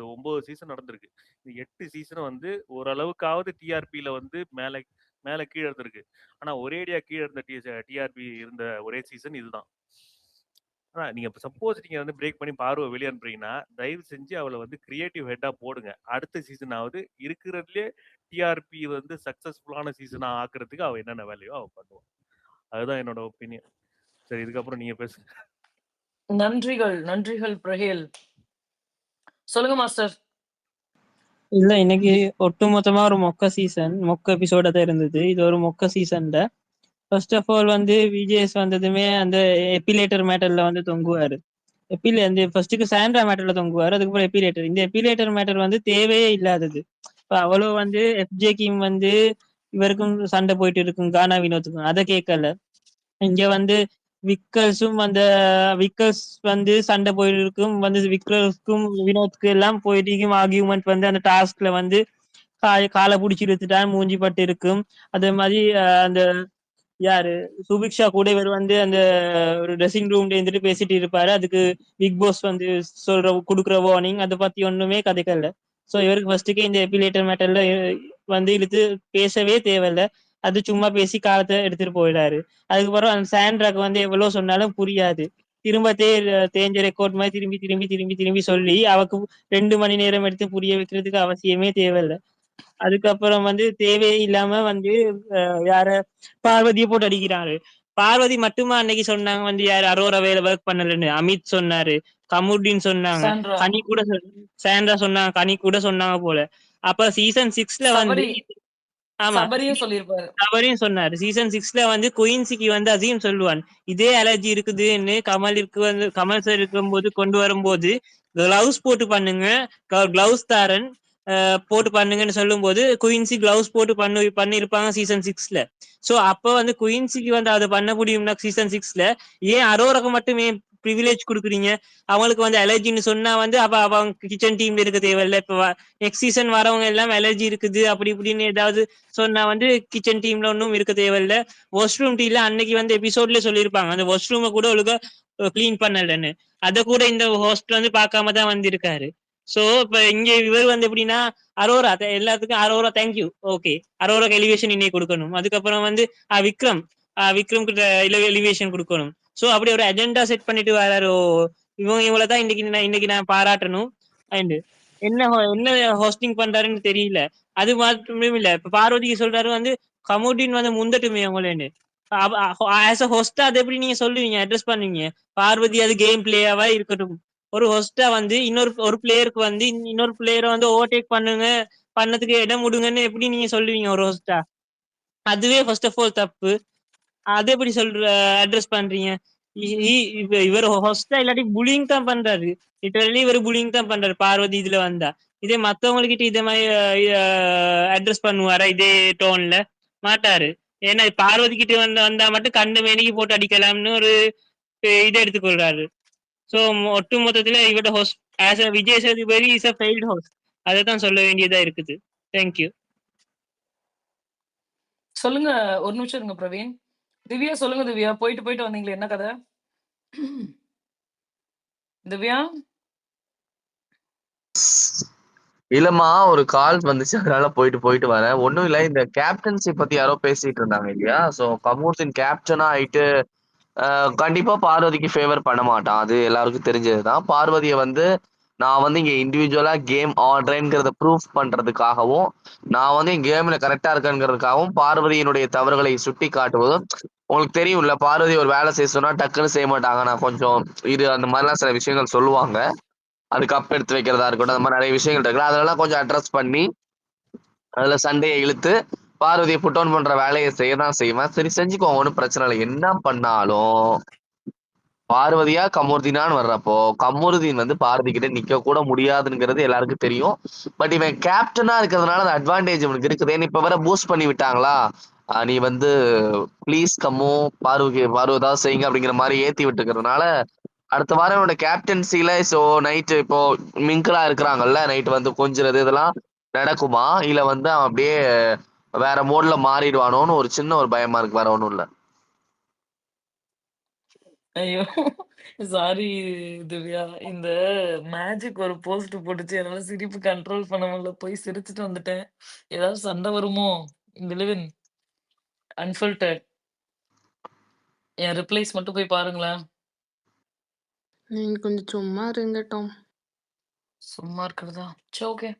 9 சீசன் நடந்திருக்கு. இந்த 8 சீசன் வந்து ஓரளவுக்காவது டிஆர்பில வந்து மேல மேல கீழ இருந்திருக்கு. ஆனா ஒரேடியா கீழ இருந்த டிஆர்பி இருந்த ஒரே சீசன் இதுதான். ஆனா நீங்க சப்போஸ் நீங்க வந்து பிரேக் பண்ணி பார்வ வெளிய அனுப்புறீங்கன்னா, தயவு செஞ்சு அவள வந்து கிரியேட்டிவ் ஹெட்டா போடுங்க. அடுத்த சீசனாவது இருக்கிறதுலயே டிஆர்பி வந்து சக்சஸ்ஃபுல்லான சீசனா ஆக்குறதுக்கு அவ என்னென்ன வேலையோ அவ பண்ணுவா. அதுதான் என்னோட ஒப்பீனியன். சரி இதுக்கப்புறம் நீங்க பேசுங்க. நன்றிகள் பிரஹேல். சொல்லுங்க மாஸ்டர். இல்ல இன்னைக்கு ஒட்டுமொத்தமா ஒரு மொக்க எபிசோட தான் இருந்தது. இது ஒரு மொக்க சீசன் தான். ஃபர்ஸ்ட் ஆஃப் ஆல் வந்து விஜேஎஸ் வந்ததுமே அந்த எபிலேட்டர் மேட்டர்ல வந்து தொங்குவாரு. அந்த ஃபர்ஸ்ட்டுக்கு சாண்ட்ரா மேட்டர்ல தொங்குவாரு. அதுக்கப்புறம் எபிலேட்டர். இந்த எபிலேட்டர் மேட்டர் வந்து தேவையே இல்லாதது. இப்ப அவ்வளவு வந்து எஃப்ஜே கிம் வந்து இவருக்கும் சண்டை போயிட்டு இருக்கும் கானா வினோத்துக்கும். அதை கேட்கல. இங்க வந்து விக்கல்ஸ் வந்து சண்டை போயிட்டு இருக்கும். வந்து விக்கல்ஸ்க்கும் வினோத்துக்கும் எல்லாம் போயிட்டு இருக்கும் ஆர்கியூமெண்ட் வந்து அந்த டாஸ்க்ல வந்து காலை பிடிச்சி இழுத்துட்டான் மூஞ்சி பட்டு இருக்கும். அதே மாதிரி அந்த யாரு சுபிக்ஷா கூட இவர் வந்து அந்த ஒரு ட்ரெஸ்ஸிங் ரூம்ல இருந்துட்டு பேசிட்டு இருப்பாரு. அதுக்கு பிக் பாஸ் வந்து கொடுக்குற வார்னிங் அதை பத்தி ஒண்ணுமே கதைக்கல. சோ இவருக்கு ஃபர்ஸ்ட்டுக்கே இந்த எபிலேட்டர் மேட்டர்ல வந்து இழுத்து பேசவே தேவையில்ல. அது சும்மா பேசி காலத்தை எடுத்துட்டு போயிடாரு. அதுக்கப்புறம் அந்த சாண்ட்ராக்கு வந்து எவ்வளவு சொன்னாலும் புரியாது. திரும்ப தேஞ்ச ரெக்கார்ட் மாதிரி திரும்பி திரும்பி திரும்பி திரும்பி சொல்லி அவக்கு 2 மணி நேரம் எடுத்து புரிய வைக்கிறதுக்கு அவசியமே தேவையில்லை. அதுக்கப்புறம் வந்து தேவையே இல்லாம வந்து யார பார்வதியை போட்டு அடிக்கிறாரு. பார்வதி மட்டுமா அன்னைக்கு சொன்னாங்க வந்து யாரு அரோரா வேலை ஒர்க் பண்ணலன்னு? அமித் சொன்னாரு, கமுர்டின் சொன்னாங்க, சாண்ட்ரா. கனி கூட சாண்ட்ரா சொன்னாங்க, கனி கூட சொன்னாங்க போல. அப்ப சீசன் 6ல வந்து ஆமா சபரியும் சொல்லியிருப்பாரு. அவரையும் சொன்னாரு. சீசன் 6ல வந்து குயின்சிக்கு வந்து அதையும் சொல்லுவான். இதே அலர்ஜி இருக்குதுன்னு கமல் சார் இருக்கும்போது கொண்டு வரும்போது கிளவுஸ் போட்டு பண்ணுங்க, கிளவுஸ் தாரன் போட்டு பண்ணுங்கன்னு சொல்லும் போது குயின்சி கிளவுஸ் போட்டு பண்ணிருப்பாங்க சீசன் 6ல. சோ அப்ப வந்து குயின்சிக்கு வந்து அதை பண்ண முடியும்னா சீசன் 6ல ஏன் அரோராக்கு மட்டுமே ப்ரிவிலேஜ் கொடுக்குறீங்க? அவங்களுக்கு வந்து அலர்ஜின்னு சொன்னா வந்து அப்ப அவங்க கிச்சன் டீம்ல இருக்க தேவையில்ல. இப்ப நெக்ஸ்ட் சீசன் வரவங்க எல்லாம் அலர்ஜி இருக்குது அப்படி இப்படின்னு ஏதாவது சொன்னா வந்து கிச்சன் டீம்ல ஒன்றும் இருக்க தேவையில்ல. வாஷ்ரூம் டீல அன்னைக்கு வந்து எபிசோட்ல சொல்லியிருப்பாங்க அந்த வாஷ்ரூமை கூட ஒழுங்கா கிளீன் பண்ணலன்னு. அதை கூட இந்த ஹோஸ்ட் வந்து பார்க்காம தான் வந்திருக்காரு. சோ இப்ப இங்க இவர் வந்து எப்படின்னா அரோரா எல்லாத்துக்கும் Arora thank you okay Arora elevation இன்னைக்கு கொடுக்கணும். அதுக்கப்புறம் வந்து விக்ரம் கிட்ட எலிவேஷன் கொடுக்கணும். சோ அப்படி ஒரு அஜெண்டா செட் பண்ணிட்டு வராரு. இவங்களதான் இன்னைக்கு நான் பாராட்டணும். அண்ட் என்ன ஹோஸ்டிங் பண்றாருன்னு தெரியல. அது மட்டுமே இல்ல இப்ப பார்வதிக்கு சொல்றாரு வந்து கமோடின் வந்து முந்தட்டுமே அவங்களேன்னு. ஆஸ் அ ஹோஸ்டா அது எப்படி நீங்க சொல்லுவீங்க அட்ரஸ் பண்ணுவீங்க? பார்வதி அது கேம் பிளேயாவா இருக்கட்டும். ஒரு ஹோஸ்டா வந்து ஒரு பிளேயருக்கு வந்து இன்னொரு பிளேயரை வந்து ஓவர்டேக் பண்ணதுக்கு இடம் விடுங்கன்னு எப்படி நீங்க சொல்லுவீங்க ஒரு ஹோஸ்டா? அதுவே ஃபர்ஸ்ட் ஆஃப் ஆல் தப்பு. அதை எப்படி அட்ரஸ் பண்றீங்க? இவர் ஹோஸ்டா இல்லாட்டி புலிங் தான் பண்றாரு. லிட்டரலி இவர் புலிங் தான் பண்றாரு பார்வதி இதுல வந்தா. இதே மத்தவங்ககிட்ட இதே மாதிரி அட்ரஸ் பண்ணுவாரா இதே டோன்ல? மாட்டாரு. ஏன்னா பார்வதி கிட்ட வந்தா மட்டும் கண்டு மேனிக்கு போட்டு அடிக்கலாம்னு ஒரு இதை எடுத்துக்கொள்றாரு. சோ ஒட்டு மொத்தத்துல இவரோட host as a Vijay Sethupathi is a failed host. அதை தான் சொல்ல வேண்டியதா இருக்குது. தேங்க்யூ. சொல்லுங்க. ஒரு நிமிஷம் இருங்க பிரவீன். திவ்யா சொல்லுங்க திவ்யா. போயிட்டு வந்தீங்களே என்ன கதை? திவ்யா? இல்லம்மா ஒரு கால் வந்துச்சு அதனால போயிட்டு வரேன். ஒண்ணும் இல்ல, இந்த கேப்டன்சி பத்தி யாரோ பேசிட்டு இருந்தாங்க இல்லையா? சோ கமூர்த்தின் கேப்டனா ஆயிட்டு கண்டிப்பா பார்வதிக்கு ஃபேவர் பண்ண மாட்டான். அது எல்லாருக்கும் தெரிஞ்சதுதான். பார்வதியை வந்து நான் வந்து இங்க இண்டிவிஜுவலா கேம் ஆடுறேங்கிறத ப்ரூஃப் பண்றதுக்காகவும் நான் வந்து கேம்ல கரெக்டா இருக்கேங்கிறதுக்காகவும் பார்வதியினுடைய தவறுகளை சுட்டி காட்டுவதும் உங்களுக்கு தெரியும்ல. பார்வதி ஒரு வேலை செய்ய சொன்னா டக்குன்னு செய்ய மாட்டாங்க. நான் கொஞ்சம் இது அந்த மாதிரிலாம் சில விஷயங்கள் சொல்லுவாங்க. அது கப் எடுத்து வைக்கிறதா இருக்கட்டும், அந்த மாதிரி நிறைய விஷயங்கள் இருக்குல்ல, அதெல்லாம் கொஞ்சம் அட்ரஸ் பண்ணி அதுல சண்டையை இழுத்து பார்வதியை புட் டவுன் பண்ற வேலையை செய்யதான் செய்வேன். சரி செஞ்சுக்கோங்க, ஒன்றும் பிரச்சனை இல்லை. என்ன பண்ணாலும் பார்வதியா கமருதீனான்னு வர்றப்போ கமருதீன் வந்து பார்வதி கிட்ட நிக்க கூட முடியாதுங்கிறது எல்லாருக்கும் தெரியும். பட் இவன் கேப்டனா இருக்கிறதுனால அந்த அட்வான்டேஜ் இவனுக்கு இருக்குது. ஏன்னா இப்ப வேற பூஸ்ட் பண்ணி விட்டாங்களா, நீ வந்து ப்ளீஸ் கம்மு பார்வதாவது செய்யுங்க அப்படிங்கிற மாதிரி ஏத்தி விட்டுக்கிறதுனால அடுத்த வாரம் என்னோட கேப்டன்சில ஸோ நைட்டு இப்போ மிங்கிளா இருக்கிறாங்கல்ல, நைட்டு வந்து கொஞ்சிறது இதெல்லாம் நடக்குமா, இல்ல வந்து அவன் அப்படியே வேற மோட்ல மாறிடுவானோன்னு ஒரு சின்ன ஒரு பயமா இருக்கு, வேற ஒண்ணும் இல்ல. ஐயோ! சாரி திவ்யா. இந்த மேஜிக் ஒரு போஸ்ட் போட்டுச்சு. என்னால சிரிப்பு கண்ட்ரோல் பண்ண முடியல. போய் சிரிச்சுட்டு வந்துட்டேன். ஏதாவது சண்டை வருமோ? விழுவின் அன்ஃபில்டர்ட். என் ரிப்ளைஸ் மட்டும் போய் பாருங்களேன். நீங்க கொஞ்சம் சும்மா இருங்க டாம். சும்மா இருக்கிறதா? சரி ஓகே.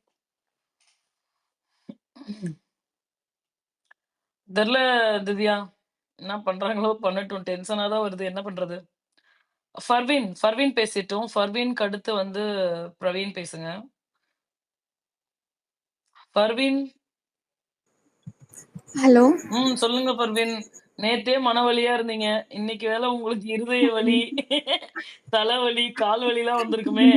தெரியல திவ்யா. என்ன பண்றாங்களோ பண்ணட்டும். டென்ஷனா தான் வருது. என்ன பண்றது? ஃபர்வீன் பேசிட்டோம். ஃபர்வீனுக்கு அடுத்து வந்து பிரவீன் பேசுங்க. ஃபர்வீன். ஹலோ. சொல்லுங்க ஃபர்வீன். நேத்தே மனவலியா இருந்தீங்க. இன்னைக்கு வேலை உங்களுக்கு இருதய வலி, தலைவலி, கால் வலிலாம் வந்திருக்குமே.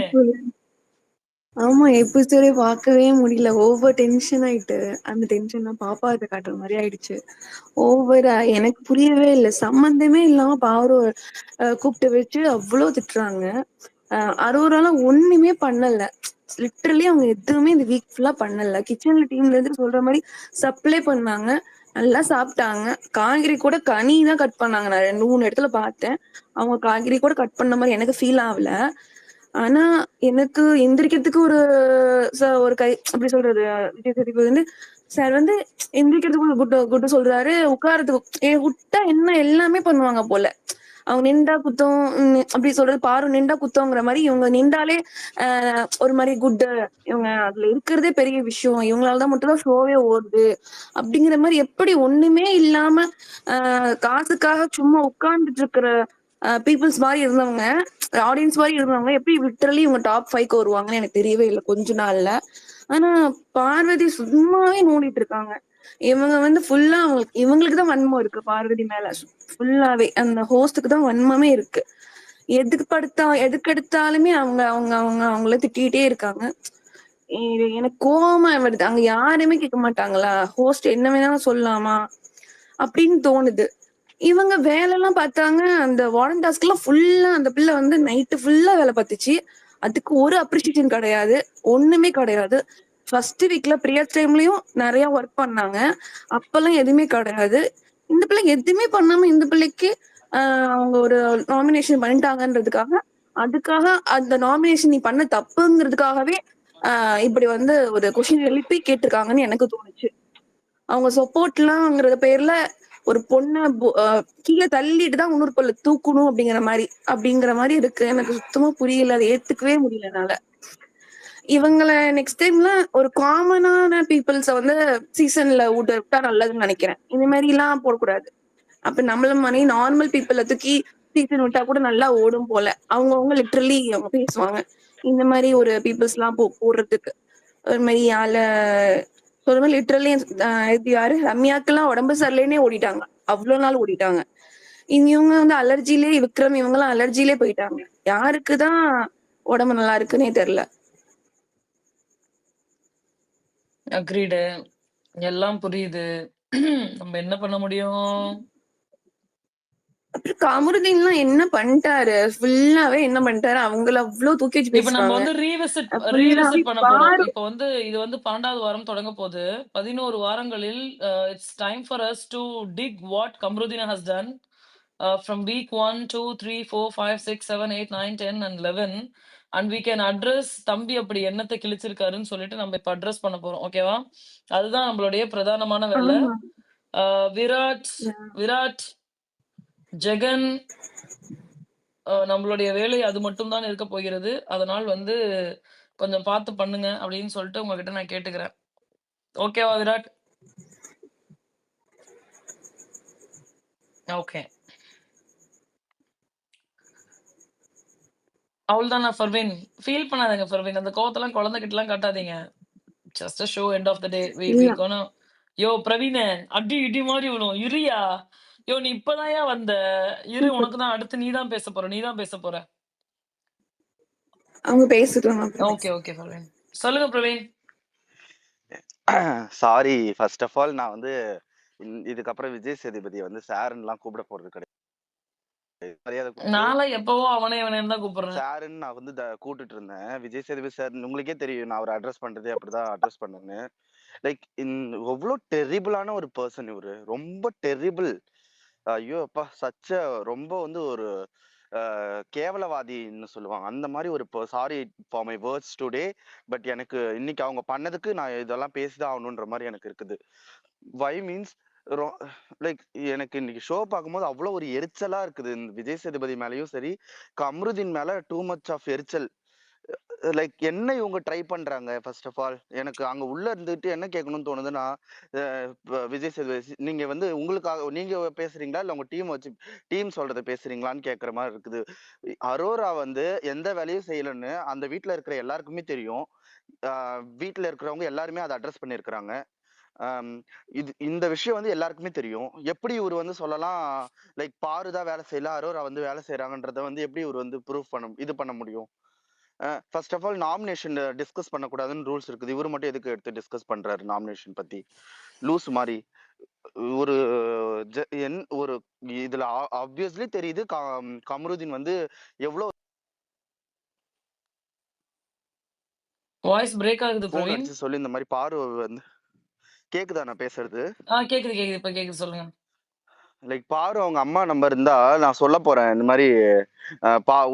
ஆமா, எபிசோடே பார்க்கவே முடியல. ஓவர் டென்ஷன் ஆயிட்டு அந்த டென்ஷன் பாப்பா இதை காட்டுற மாதிரி ஆயிடுச்சு. ஓவரா எனக்கு புரியவே இல்லை. சம்பந்தமே இல்லாம பாரு கூப்பிட்டு வச்சு அவ்வளவு திட்டுறாங்க. அரோரால ஒண்ணுமே பண்ணல. லிட்டரலி அவங்க எதுவுமே இந்த வீக் ஃபுல்லா பண்ணல. கிச்சன்ல டீம்ல இருந்து சொல்ற மாதிரி சப்ளை பண்ணாங்க, நல்லா சாப்பிட்டாங்க. காய்கறி கூட கனி தான் கட் பண்ணாங்க. நான் 2-3 இடத்துல பார்த்தேன். அவங்க காய்கறி கூட கட் பண்ண மாதிரி எனக்கு ஃபீல் ஆகல. ஆனா எனக்கு எந்திரிக்கிறதுக்கு ஒரு கை அப்படி சொல்றது விஜய் சேதுபதி வந்து சார் வந்து எந்திரிக்கிறதுக்கு குட்டு குட்டு சொல்றாரு, உட்காரத்துக்கு விட்டா என்ன எல்லாமே பண்ணுவாங்க போல. அவங்க நின்றா குத்தம் அப்படி சொல்றது, பாரு நின்றா குத்தங்கிற மாதிரி இவங்க நின்றாலே ஒரு மாதிரி குட்டு, இவங்க அதுல இருக்கிறதே பெரிய விஷயம், இவங்களாலதான் மட்டும்தான் ஷோவே ஓடுது அப்படிங்கிற மாதிரி எப்படி ஒண்ணுமே இல்லாம காசுக்காக சும்மா உட்கார்ந்துட்டு இருக்கிற பீப்புள்ஸ் மாதிரி இருந்தவங்க, ஆடியன்ஸ் மாதிரி இருந்தவங்க எப்படி லிட்டரலி இவங்க டாப் 5க்கு வருவாங்கன்னு எனக்கு தெரியவே இல்லை கொஞ்ச நாள்ல. ஆனா பார்வதி சும்மாவே நோண்டிட்டு இருக்காங்க. இவங்க வந்து ஃபுல்லா இவங்களுக்கு தான் வன்மம் இருக்கு பார்வதி மேல. ஃபுல்லாவே அந்த ஹோஸ்டுக்கு தான் வன்மமே இருக்கு. எதுக்கு எடுத்தாலுமே அவங்க அவங்க அவங்க அவங்கள திட்டிகிட்டே இருக்காங்க. எனக்கு கோவமா வருது. அங்க யாருமே கேட்க மாட்டாங்களா, ஹோஸ்ட் என்ன வேணாலும் சொல்லலாமா அப்படின்னு தோணுது. இவங்க வேலை எல்லாம் பார்த்தாங்க. அந்த வார்டன் டாஸ்க் எல்லாம் ஃபுல்லா அந்த பிள்ளை வந்து நைட்டு ஃபுல்லா வேலை பார்த்துச்சு. அதுக்கு ஒரு அப்ரிசியேஷன் கிடையாது, ஒண்ணுமே கிடையாது. ஃபர்ஸ்ட் வீக்ல ப்ரியர் டைம்லயும் நிறைய ஒர்க் பண்ணாங்க, அப்பெல்லாம் எதுவுமே கிடையாது. இந்த பிள்ளை எதுவுமே பண்ணாம இந்த பிள்ளைக்கு அவங்க ஒரு நாமினேஷன் பண்ணிட்டாங்கன்றதுக்காக, அதுக்காக அந்த நாமினேஷன் நீ பண்ண தப்புங்கிறதுக்காகவே இப்படி வந்து ஒரு கொஸ்டின் எழுப்பி கேட்டிருக்காங்கன்னு எனக்கு தோணுச்சு. அவங்க சப்போர்ட்லாம்ங்கிற பேர்ல ஒரு பொண்ணை கீழே தள்ளிட்டு தான் இன்னொரு பொண்ணு தூக்கணும் அப்படிங்கிற மாதிரி இருக்கு. எனக்கு சுத்தமா புரியல, அதை ஏத்துக்கவே முடியல என்னால. இவங்களை நெக்ஸ்ட் டைம்ல ஒரு காமனான பீப்புள்ஸ வந்து சீசன்ல விட்டா நல்லதுன்னு நினைக்கிறேன். இந்த மாதிரி எல்லாம் போடக்கூடாது. அப்ப நம்மள மாதிரி நார்மல் பீப்புளை தூக்கி சீசன் விட்டா கூட நல்லா ஓடும் போல. அவங்கவங்க லிட்டரலி அவங்க பேசுவாங்க. இந்த மாதிரி ஒரு பீப்புள்ஸ் எல்லாம் போடுறதுக்கு ஒரு மாதிரி சொல்ற மாதிரி லிட்டரலி இது யாரு ரம்யாக்கெல்லாம் உடம்பு சரியில்லைன்னே ஓடிட்டாங்க. அவ்வளவு நாள் ஓடிட்டாங்க. இவங்க வந்து அலர்ஜிலே விக்ரம் இவங்கெல்லாம் அலர்ஜிலே போயிட்டாங்க. யாருக்குதான் உடம்பு நல்லா இருக்குன்னே தெரியல. அக்ரீடு. எல்லாம் புரியுது. நம்ம என்ன பண்ண முடியும்? அப்புறம் கமருதீன்லாம் என்ன பண்ணிட்டாரு? ஃபுல்லாவே என்ன பண்ணிட்டாரு? அவங்கள அவ்வளவு தூக்கி வச்சு இப்ப நம்ம பேசுறாங்க. வந்து ரீவிசிட் ஃபுல்லாவே பண்ண போறோம். பாரு இப்ப வந்து இது வந்து 12வது வாரம் தொடங்க போது. 11 வாரங்களில் it's time for us to dig what Kamruddin has done from week 1, 2, 3, 4, 5, 6, 7, 8, 9, 10 and 11 and we can address தம்பி அப்படி என்னத்தை கிழிச்சிருக்காருன்னு சொல்லிட்டு நம்ம இப்ப அட்ரஸ் பண்ண போறோம். ஓகேவா? அதுதான் நம்மளுடைய பிரதானமான வேலை. ஆமா. விராட், ஜெகன் நம்மளுடைய வேலை அது மட்டும் தான் இருக்க போகிறது. அதனால் வந்து கொஞ்சம் பார்த்து பண்ணுங்க அப்படின்னு சொல்லிட்டு உங்ககிட்ட நான் கேட்டுக்கிறேன். ஓகேவா விராட்? ஓகே. அவ்வளவுதானா ஃபர்வீன்? ஃபீல் பண்ணாதீங்க ஃபர்வீன். அந்த கோவத்தெல்லாம் குழந்தைகிட்டலாம் காட்டாதீங்க. Just a show end of the day. We இல்ல gonna யோ பிரவீனே, அடி இடி மாதிரி விழும். இருயா. யோ நீ இப்பதான்யா வந்த. இரு உனக்கு தான் அடுத்து நீ தான் பேச போற. நீ தான் பேச போற. அவங்க பேசிக்கலாம். ஓகே ஃபர்வீன். சொல்லுங்க Praveen. Sorry first of all நான் வந்து இதுக்கப்புறம் விஜய் சேதுபதியை வந்து சாருன்னுலாம் கூப்பிட போறது கிடையாது. மரியாதை கொடுத்து நான்லாம் எப்பவோ அவனே தான் கூப்பிடுறேன். சாருன்னு நான் வந்து கூப்பிட்டுட்டு இருந்தேன். விஜய் சேதுபதி சார் உங்களுக்கே தெரியும் நான் அவரை அட்ரஸ் பண்றதே அப்படிதான் அட்ரஸ் பண்ணேன்னு. லைக் எவ்வளோ டெரிபிளான ஒரு பர்சன் இவரு. ரொம்ப டெரிபிள். ஐயோ அப்பா ரொம்ப வந்து ஒரு கேவலவாதின்னு சொல்லுவாங்க. அந்த மாதிரி ஒரு sorry for my words today. But எனக்கு இன்னைக்கு அவங்க பண்ணதுக்கு நான் இதெல்லாம் பேசிதான் ஆகணுன்ற மாதிரி எனக்கு இருக்குது. வை மீன்ஸ் லைக் எனக்கு இன்னைக்கு ஷோ பார்க்கும்போது அவ்வளவு ஒரு எரிச்சலா இருக்குது. இந்த விஜய் சேதுபதி மேலயும் சரி, கம்ருதீன் மேல டூ மச் ஆஃப் எரிச்சல். லைக் என்ன இவங்க ட்ரை பண்றாங்க? ஃபர்ஸ்ட் ஆஃப் ஆல் எனக்கு அங்க உள்ள இருந்துட்டு என்ன கேட்கணும்னு தோணுதுன்னா, விஜய் சேதுபதி நீங்க வந்து உங்களுக்காக நீங்க பேசுறீங்களா இல்ல உங்க டீம் சொல்றதை பேசுறீங்களான்னு கேட்கற மாதிரி இருக்குது. அரோரா வந்து எந்த வேலையும் செய்யலன்னு அந்த வீட்டுல இருக்கிற எல்லாருக்குமே தெரியும். வீட்டுல இருக்கிறவங்க எல்லாருமே அதை அட்ரஸ் பண்ணிருக்கிறாங்க. இந்த விஷயம் வந்து எல்லாருக்குமே தெரியும். எப்படி இவர் வந்து சொல்லலாம் லைக் பாருதான் வேலை செய்யல, அரோரா வந்து வேலை செய்யறாங்கன்றத வந்து எப்படி இவர் வந்து ப்ரூஃப் பண்ண முடியும்? First of all nomination discuss பண்ணக்கூடாதுன்னு ரூல்ஸ் இருக்குது. இவர் மட்டும் எதுக்கு எடுத்து டிஸ்கஸ் பண்றாரு நாமினேஷன் பத்தி? லூஸ் மாதிரி ஒரு ஒரு இதுல ஆப்வியஸ்லி தெரியுது கமருதீன் வந்து எவ்வளவு வாய்ஸ் பிரேக் ஆகுது போன் பிரவீன். அடிச்சு சொல்லி இந்த மாதிரி பார்வை வந்து கேக்குதா நான் பேசுறது? கேக்குது இப்ப கேக்குது சொல்லுங்க. லைக் பாரு அவங்க அம்மா நம்பர் இருந்தா நான் சொல்ல போறேன் இந்த மாதிரி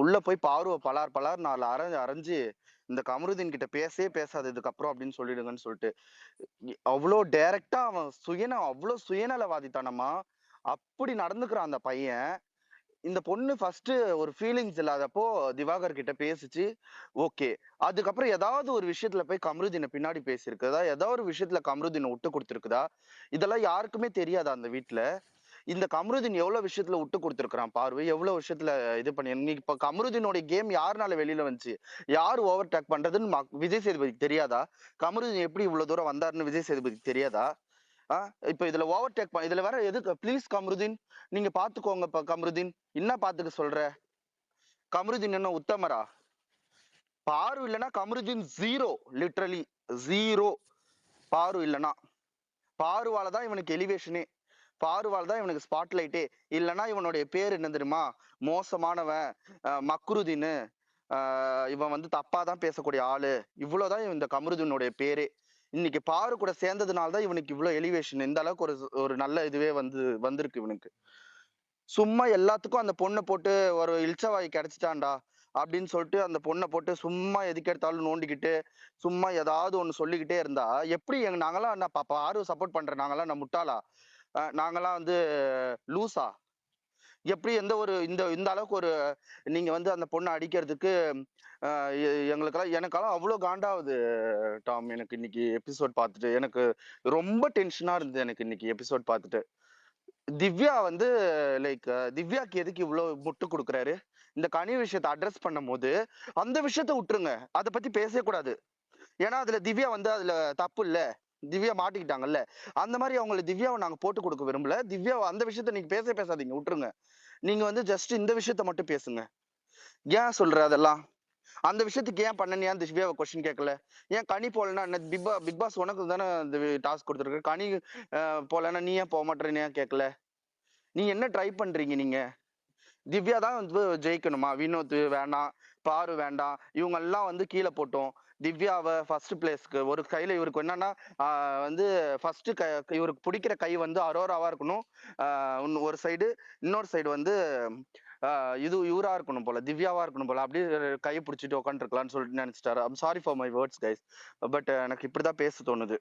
உள்ள போய் பாருவை பலார் நாலு அரைஞ்சு இந்த கமருதீன் கிட்ட பேசாது இதுக்கப்புறம் அப்படின்னு சொல்லிடுங்கன்னு சொல்லிட்டு அவ்வளோ டைரக்டா அவன் அவ்வளோ சுயநலவாதித்தனமா அப்படி நடந்துக்கிறான் அந்த பையன். இந்த பொண்ணு ஃபர்ஸ்ட் ஒரு ஃபீலிங்ஸ் இல்லாதப்போ திவாகர் கிட்ட பேசிச்சு, ஓகே. அதுக்கப்புறம் ஏதாவது ஒரு விஷயத்துல போய் கமருதீனை பின்னாடி பேசியிருக்குதா? ஏதாவது ஒரு விஷயத்துல கமருதீனை விட்டு கொடுத்துருக்குதா? இதெல்லாம் யாருக்குமே தெரியாதா அந்த வீட்டுல? இந்த கமருதீன் எவ்வளவு விஷயத்துல விட்டு கொடுத்துருக்கான் பார்வை, எவ்வளவு விஷயத்துல இது பண்ணி இன்னைக்கு இப்ப கமருதீனோட கேம் யாருனால வெளியில வந்துச்சு, யாரு ஓவர் டேக் பண்றதுன்னு விஜய் சேதுபதிக்கு தெரியாதா? கமருதீன் எப்படி இவ்வளவு தூரம் வந்தாருன்னு விஜய் சேதுபதிக்கு தெரியாதா? இப்ப இதுல ஓவர் டேக் இதுல வேற எதுக்கு? ப்ளீஸ் கமருதீன் நீங்க பாத்துக்கோங்க. கமருதீன் என்ன பாத்துக்க சொல்ற? கமருதீன் என்ன உத்தமரா? பாரு இல்லைன்னா கமருதீன் ஜீரோ, லிட்டரலி ஜீரோ. பாரு இல்லைன்னா பாருவாலதான் இவனுக்கு எலிவேஷனே, பாருவால் தான் இவனுக்கு ஸ்பாட்லைட்டே. இல்லைன்னா இவனுடைய பேர் என்ன தெரியுமா? மோசமானவன், மக்ருதீன், இவன் வந்து தப்பா தான் பேசக்கூடிய ஆளு, இவ்வளவுதான் இந்த கமருதீனுடைய பேரே. இன்னைக்கு பாரு கூட சேர்ந்ததுனால்தான் இவனுக்கு இவ்வளவு எலிவேஷன். இந்த அளவுக்கு ஒரு நல்ல இதுவே வந்திருக்கு இவனுக்கு. சும்மா எல்லாத்துக்கும் அந்த பொண்ணை போட்டு ஒரு இல்ச்சவாய் கிடைச்சிட்டான்டா அப்படின்னு சொல்லிட்டு அந்த பொண்ணை போட்டு சும்மா எதுக்கு எடுத்தாலும் நோண்டிக்கிட்டு சும்மா ஏதாவது ஒண்ணு சொல்லிக்கிட்டே இருந்தா எப்படி? நாங்கெல்லாம் என்ன பாரு சப்போர்ட் பண்றேன்? நாங்கெல்லாம் நான் முட்டாளா? நாங்கெல்லாம் வந்து லூசா? எப்படி எந்த ஒரு இந்த அளவுக்கு ஒரு நீங்க வந்து அந்த பொண்ணை அடிக்கிறதுக்கு எனக்கெல்லாம் அவ்வளவு காண்டாவது டாம். எனக்கு இன்னைக்கு எபிசோட் பார்த்துட்டு எனக்கு ரொம்ப டென்ஷனா இருந்தது. எனக்கு இன்னைக்கு எபிசோட் பார்த்துட்டு திவ்யா வந்து லைக் திவ்யாக்கு எதுக்கு இவ்வளவு முட்டு கொடுக்குறாரு? இந்த கனி விஷயத்தை அட்ரஸ் பண்ணும்போது அந்த விஷயத்த விட்டுருங்க, அதை பத்தி பேசவே கூடாது. ஏன்னா அதுல திவ்யா வந்து அதுல தப்பு இல்ல, திவ்யா மாட்டிக்கிட்டாங்கல்ல. அந்த மாதிரி அவங்களை திவ்யாவை நாங்க போட்டு கொடுக்க விரும்பல. திவ்யா அந்த விஷயத்த நீங்க பேசாதீங்க, விட்டுருங்க. நீங்க வந்து ஜஸ்ட் இந்த விஷயத்த மட்டும் பேசுங்க. ஏன் சொல்ற அதெல்லாம்? அந்த விஷயத்துக்கு ஏன் பண்ணனியா திவ்யாவை கொஸ்டின் கேட்கல? ஏன் கனி போலன்னா என்ன? பிக் பாஸ் உனக்கு தானே இந்த டாஸ்க் கொடுத்துருக்கு. கனி போலன்னா நீ ஏன் போக மாட்டேன்னு ஏன் கேட்கல? நீங்க என்ன ட்ரை பண்றீங்க? நீங்க திவ்யா தான் வந்து ஜெயிக்கணுமா? வினோத் வேண்டாம், பாரு வேண்டாம், இவங்க எல்லாம் வந்து கீழே போட்டோம். திவ்யாவை ஃபர்ஸ்ட் பிளேஸ்க்கு ஒரு கையில இவருக்கு என்னன்னா வந்து ஃபர்ஸ்ட் இவருக்கு பிடிக்கிற கை வந்து அரோராவா இருக்கணும். ஒரு சைடு, இன்னொரு சைடு வந்து இது இவரா இருக்கணும் போல, திவ்யாவா இருக்கணும் போல. அப்படியே கையை பிடிச்சிட்டு உட்காந்துருக்கலாம்னு சொல்லிட்டு நினைச்சிட்டாரு. I'm sorry for my words guys, but எனக்கு இப்படிதான் பேச தோணுது.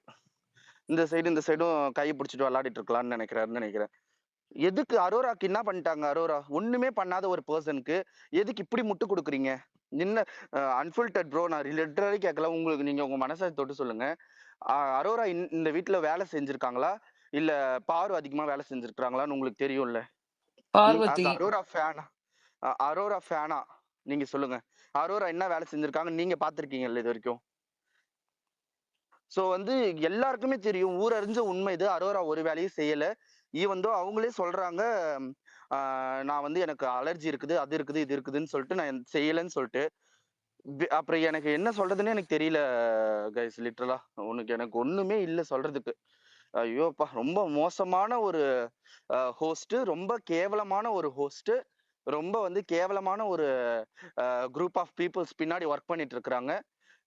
இந்த சைடும் கையை பிடிச்சிட்டு விளையாடிட்டு இருக்கலாம்னு நினைக்கிறேன். எதுக்கு அரோராக்கு என்ன பண்ணிட்டாங்க? அரோரா ஒண்ணுமே பண்ணாத ஒரு பர்சனுக்கு எதுக்கு இப்படி முட்டு கொடுக்குறீங்க? என்ன அன்ஃபில்டர்ட் ப்ரோ, நான் லிட்டரலி கேட்கல, உங்களுக்கு நீங்க உங்க மனசாட்சி தொட்டு சொல்லுங்க. அரோரா இந்த வீட்டுல வேலை செஞ்சிருக்காங்களா இல்ல பாரு அதிகமா வேலை செஞ்சிருக்காங்களான்னு உங்களுக்கு தெரியும்ல. பார்வதி. அரோரா ஃபேனா நீங்க சொல்லுங்க. அரோரா என்ன வேலை செஞ்சிருக்காங்க நீங்க பாத்திருக்கீங்கல்ல இது வரைக்கும்? சோ வந்து எல்லாருக்குமே தெரியும், ஊரறிஞ்ச உண்மை இது. அரோரா ஒரு வேலையும் செய்யல. ஈவந்தோ அவங்களே சொல்றாங்க, நான் வந்து எனக்கு அலர்ஜி இருக்குது, அது இருக்குது, இது இருக்குதுன்னு சொல்லிட்டு நான் செய்யலைன்னு சொல்லிட்டு. அப்புறம் எனக்கு என்ன சொல்றதுன்னு எனக்கு தெரியல கைஸ். லிட்டரலா எனக்கு ஒண்ணுமே இல்ல சொல்றதுக்கு. ஐயோப்பா, ரொம்ப மோசமான ஒரு ஹோஸ்ட், ரொம்ப கேவலமான ஒரு ஹோஸ்ட், ரொம்ப வந்து கேவலமான ஒரு குரூப் ஆஃப் பீப்புள்ஸ் பின்னாடி ஒர்க் பண்ணிட்டு இருக்கிறாங்க.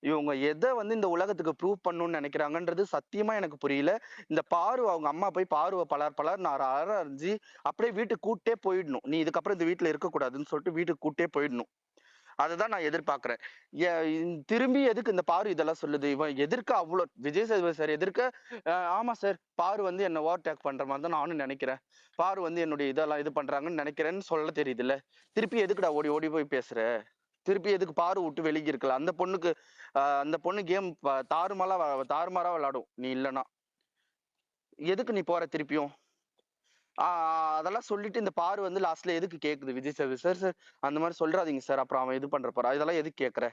இவங்க எதை வந்து இந்த உலகத்துக்கு ப்ரூவ் பண்ணணும்னு நினைக்கிறாங்கன்றது சத்தியமா எனக்கு புரியல. இந்த பாரு அவங்க அம்மா போய் பாருவை பலர் நான் அரைஞ்சு அப்படியே வீட்டுக்கு கூட்டே போயிடணும். நீ இதுக்கப்புறம் இந்த வீட்டுல இருக்கக்கூடாதுன்னு சொல்லிட்டு வீட்டுக்கு கூட்டே போயிடணும். அதுதான் நான் எதிர்பார்க்கிறேன். திரும்பி எதுக்கு இந்த பாரு இதெல்லாம் சொல்லுது? இவன் எதிர்க்க அவ்வளவு விஜய் சேதுபதி சார் எதிர்க்க ஆமா சார், பாரு வந்து என்ன ஓவர்டேக் பண்ற மாதிரி தான் நானும் நினைக்கிறேன், பாரு வந்து என்னுடைய இதெல்லாம் இது பண்றாங்கன்னு நினைக்கிறேன்னு சொல்ல தெரியுது இல்ல. திருப்பி எதுக்குடா ஓடி ஓடி போய் பேசுற? திருப்பி எதுக்கு பாரு விட்டு வெளியே இருக்கலாம்? அந்த பொண்ணு கேம் தாறுமாறா விளையாடும் நீ இல்லனா. எதுக்கு நீ போற திருப்பியும்? அதெல்லாம் சொல்லிட்டு இந்த பாரு வந்து லாஸ்ட்ல எதுக்கு கேக்குது விஜய் சேதுபதி சார், சார் அந்த மாதிரி சொல்றாதீங்க சார், அப்புறம் அவன் இது பண்ற போறா, இதெல்லாம் எதுக்கு கேக்குற?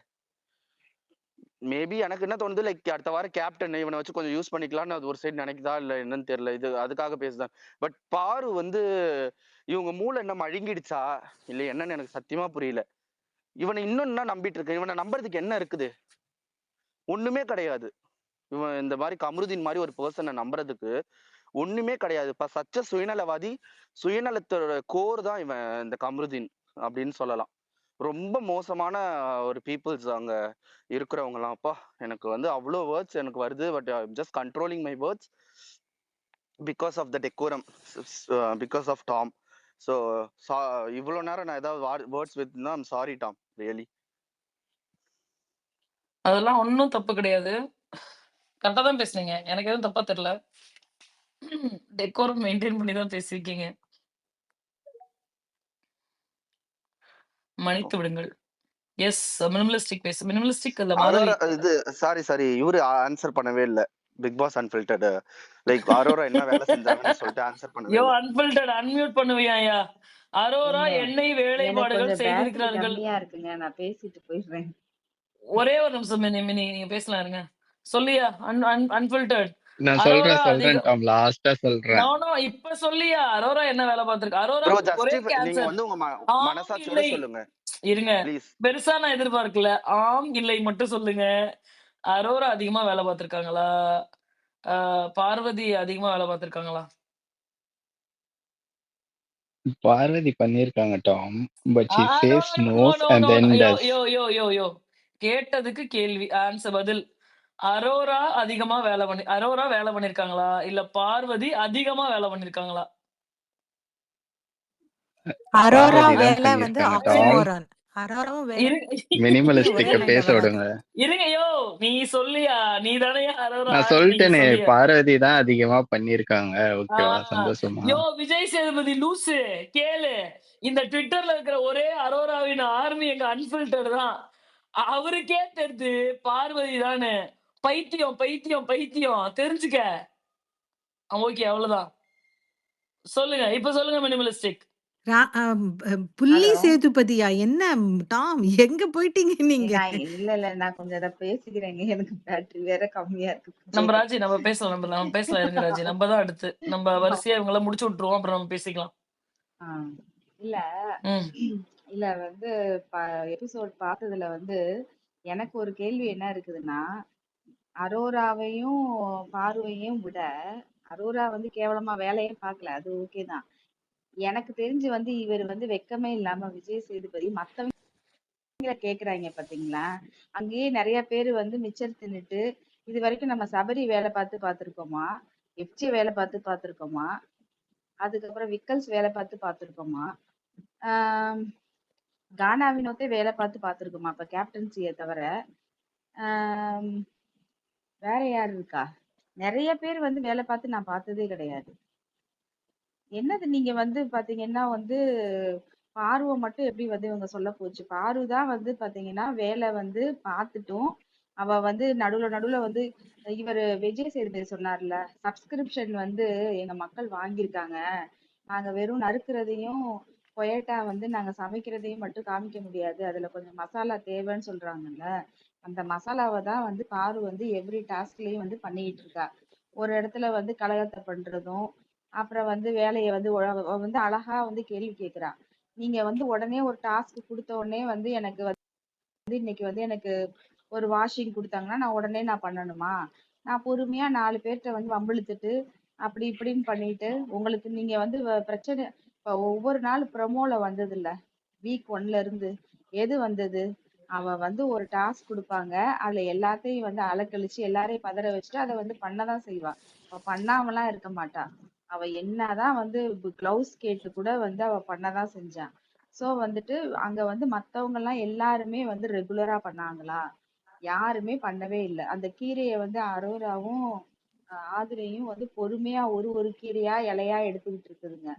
மேபி எனக்கு என்ன தோணுது, லைக் அடுத்த வாரம் கேப்டன் இவனை வச்சு கொஞ்சம் யூஸ் பண்ணிக்கலாம்னு அது ஒரு சைடு நினைக்குதா இல்ல என்னன்னு தெரியல. இது அதுக்காக பேசுதான். பட் பாரு வந்து இவங்க மூளை என்ன மழுங்கிடுச்சா இல்ல என்னன்னு எனக்கு சத்தியமா புரியல. இவனை இன்னும் என்ன நம்பிட்டு இருக்கு? இவனை நம்புறதுக்கு என்ன இருக்குது? ஒண்ணுமே கிடையாது. இவன் இந்த மாதிரி கமருதீன் மாதிரி ஒரு பர்சனை நம்புறதுக்கு ஒண்ணுமே கிடையாது. இப்ப சச்ச சுயநலவாதி, சுயநலத்தோட கோர் தான் இவன் இந்த கமருதீன் அப்படின்னு சொல்லலாம். ரொம்ப மோசமான ஒரு பீப்புள்ஸ் அங்க இருக்கிறவங்க எல்லாம். அப்பா, எனக்கு வந்து அவ்வளோ வேர்ட்ஸ் எனக்கு வருது. But just controlling my words because of the decorum, because of Tom. So இவ்வளோ நேரம் நான் ஏதாவது வேர்ட்ஸ் வித்னா ஐம் சாரி டாம், ரியலி. அதெல்லாம் ஒண்ணும் தப்பு கிடையாது. கரெக்டா தான் பேசுனீங்க. எனக்கு எதுவும் தப்பா தெரியல. டெக்கோரம் மெயின்டெயின் பண்ணி தான் பேசியிருக்கீங்க. மன்னித்து விடுங்கள். எஸ், மினிமலிஸ்டிக் மினிமலிஸ்டிக் இல்ல மாதவி. அரோரா இது சாரி இவரு ஆன்சர் பண்ணவே இல்ல. பிக் பாஸ் அன்ஃபில்டர்டு லைக் அரோரா என்ன வேலை செஞ்சாங்கன்னு சொல்லிட்டு ஆன்சர் பண்ணவே யோ இல்ல. அன்பில்டர்ட் அன்மியூட் பண்ணுவியாயா? அரோரா ஏங்க எண்ணெய் எனக்கு வேலைப்பாடுகள் கொஞ்சம் பேட்டரி செய்திருக்கிறார்கள். கம்மியா இருக்குங்க. நான் பேசிட்டு போயிடுறேன். ஒரே ஒரு நிமிஷம் மினி, நீங்க பேசலாம் இருங்க. சொல்லியா அன்பில்டர்ட். நான் அரோரா சொல்றேன் அதிகம். டாம், லாஸ்டா சொல்றேன். நானோ இப்ப சொல்லியா அரோரா என்ன வேலை பார்த்திருக்கு? அரோரா ப்ரோ ஒரே ஜஸ்டிஃபை, நீங்க ஆன்சர் வந்து உங்க ஆம் மனசாட்சியோட இல்லை. சொல்லுங்க இருங்க, ப்ளீஸ். பெருசா நான் எதிர்பார்க்கல. ஆம் இல்லை மட்டும் சொல்லுங்க. அரோரா அதிகமா வேலை பார்த்திருக்காங்களா? பார்வதி அதிகமா வேலை பார்த்திருக்காங்களா? பார்வதி பண்ணிருக்காங்க டாம், but she no says no no no's no and no then yo does. Yo yo yo yo கேட்டதுக்கு கேள்வி, ஆன்சர் பதில். அரோரா அதிகமா அரோரா வேலை பண்ணிருக்காங்களா இல்ல பார்வதி அதிகமா வேலை பண்ணிருக்காங்களா? அரோரா பார்வதி தான் வேலை வந்து பண்ணிருக்காங்க டாம். ஆக்சிமோரான். அரோராவும் வேலை ஒரே மினிமலிஸ்டிக்க மைண்ட்ல பேச தான் விடுங்க. இருக்காங்க. இருங்க யோ, நீ சொல்லியா? நீ தானே அரோரா, நான் நீங்க சொல்லிட்டேனே, சொல்லியா? பார்வதி தான் அதிகமா பண்ணிருக்காங்க. ஓகேவா, சந்தோஷமா? யோ விஜய் சேதுபதி லூசு, கேளு. இந்த ட்விட்டர்ல இருக்கிற ஒரே அரோராவின் ஆர்மி எங்க அன்பில்டர் தான். அவருக்கே தெரிஞ்சு பார்வதி தானே. பைத்தியம் பைத்தியம் பைத்தியம், தெரிஞ்சுக்க. ஓகே, அவ்வளவுதான். சொல்லுங்க. இப்ப சொல்லுங்க மினிமலிஸ்டிக். புள்ளி ஹலோ. சேதுபதியா? என்ன டாம் எங்க போயிட்டீங்க நீங்க? இல்ல நான் கொஞ்சம் இத பேசிக்கிறேங்க. எனக்கு பேட்டரி வேற கம்மியா இருக்கு. நம்ம ராஜி நம்ம பேசலாம். நம்ம பேசலாம் இருங்க ராஜி. நம்ம தான் அடுத்து. நம்ம வரிசையா இவங்கள முடிச்சு விட்டுருவோம். அப்புறம் நம்ம பேசிக்கலாம். ஆ. இல்ல ம். இல்ல வந்து எபிசோட் பார்த்ததுல வந்து எனக்கு ஒரு கேள்வி என்ன இருக்குதுன்னா, அரோராவையும் பார்வையும் விட அரோரா வந்து கேவலமா வேலையே பார்க்கல. அது ஓகே தான். எனக்கு தெரிஞ்சு வந்து இவர் வந்து வெட்கமே இல்லாம விஜய் சேதுபதி மத்தவங்கள கேக்குறாங்க பாத்தீங்களா? அங்கேயே நிறைய பேர் வந்து மிச்சர் தின்னுட்டு இது வரைக்கும் நம்ம சபரி வேலை பார்த்து பார்த்திருக்கோமா? எஃப்ஜே வேலை பார்த்து பார்த்திருக்கோமா? அதுக்கப்புறம் விக்கல்ஸ் வேலை பார்த்து பார்த்திருக்கோமா? ஆஹ் கானா வினோத்தே வேலை பார்த்து பார்த்திருக்கோமா? அப்ப கேப்டன்சியை தவிர ஆஹ் வேற யார் இருக்கா? நிறைய பேர் வந்து வேலை பார்த்து நான் பார்த்ததே கிடையாது. என்னது நீங்க வந்து பாத்தீங்கன்னா வந்து பார்வை மட்டும் எப்படி வந்து இவங்க சொல்ல போச்சு? பாரு தான் வந்து பாத்தீங்கன்னா வேலை வந்து பார்த்துட்டும் அவ வந்து நடுவுல வந்து இவர் விஜய் சேதுபதி சொன்னார்ல, சப்ஸ்கிரிப்ஷன் வந்து எங்க மக்கள் வாங்கியிருக்காங்க. நாங்க வெறும் நறுக்குறதையும் கொயட்டா வந்து நாங்க சமைக்கிறதையும் மட்டும் காமிக்க முடியாது. அதுல கொஞ்சம் மசாலா தேவைன்னு சொல்றாங்கல்ல. அந்த மசாலாவை தான் வந்து பாரு வந்து எவ்ரி டாஸ்க்லயும் வந்து பண்ணிட்டு இருக்கா. ஒரு இடத்துல வந்து கலகத்தை பண்றதும் அப்புறம் வந்து வேலையை வந்து அவ வந்து அழகா வந்து கேள்வி கேட்கிறா. நீங்க வந்து உடனே ஒரு டாஸ்க் கொடுத்த உடனே வந்து எனக்கு வந்து இன்னைக்கு வந்து எனக்கு ஒரு வாஷிங் கொடுத்தாங்கன்னா நான் உடனே நான் பண்ணணுமா? நான் பொறுமையா 4 பேர்ட்ட வந்து வம்பிழுத்துட்டு அப்படி இப்படின்னு பண்ணிட்டு உங்களுக்கு நீங்க வந்து பிரச்சனை இப்ப ஒவ்வொரு நாள் ப்ரமோல வந்தது இல்ல வீக் 1ல இருந்து எது வந்தது? அவ வந்து ஒரு டாஸ்க் கொடுப்பாங்க. அதுல எல்லாத்தையும் வந்து அலக்கழிச்சு எல்லாரையும் பதற வச்சுட்டு அதை வந்து பண்ணதான் செய்வா. அவ பண்ணாமலாம் இருக்க மாட்டா. அவ என்னதான் வந்து கிளவுஸ் கேட்டு கூட வந்து அவ பண்ணதான் செஞ்சா. சோ வந்துட்டு அங்க வந்து மத்தவங்க எல்லாம் எல்லாருமே வந்து ரெகுலரா பண்ணாங்களா? யாருமே பண்ணவே இல்லை. அந்த கீரையை வந்து அரோராவும் ஆதிரையும் வந்து பொறுமையா ஒரு கீரையா இலையா எடுத்துக்கிட்டு இருக்குதுங்க.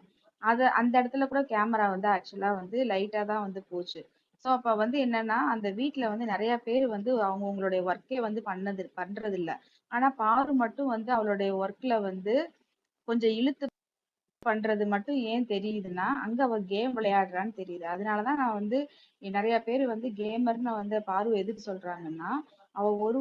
அந்த இடத்துல கூட கேமரா வந்து ஆக்சுவலா வந்து லைட்டா தான் வந்து போச்சு. சோ அப்ப வந்து என்னன்னா அந்த வீட்ல வந்து நிறைய பேர் வந்து அவங்களுடைய ஒர்க்கே வந்து பண்றது இல்ல. ஆனா பாரு மட்டும் வந்து அவளுடைய ஒர்க்ல வந்து கொஞ்சம் இழுத்து பண்றது மட்டும் ஏன் தெரியுதுன்னா அங்க அவ கேம் விளையாடுறான்னு தெரியுது. அதனாலதான் நான் வந்து நிறைய பேர் வந்து கேமர்னு வந்து பாரு எதுக்கு சொல்றாங்கன்னா அவ ஒரு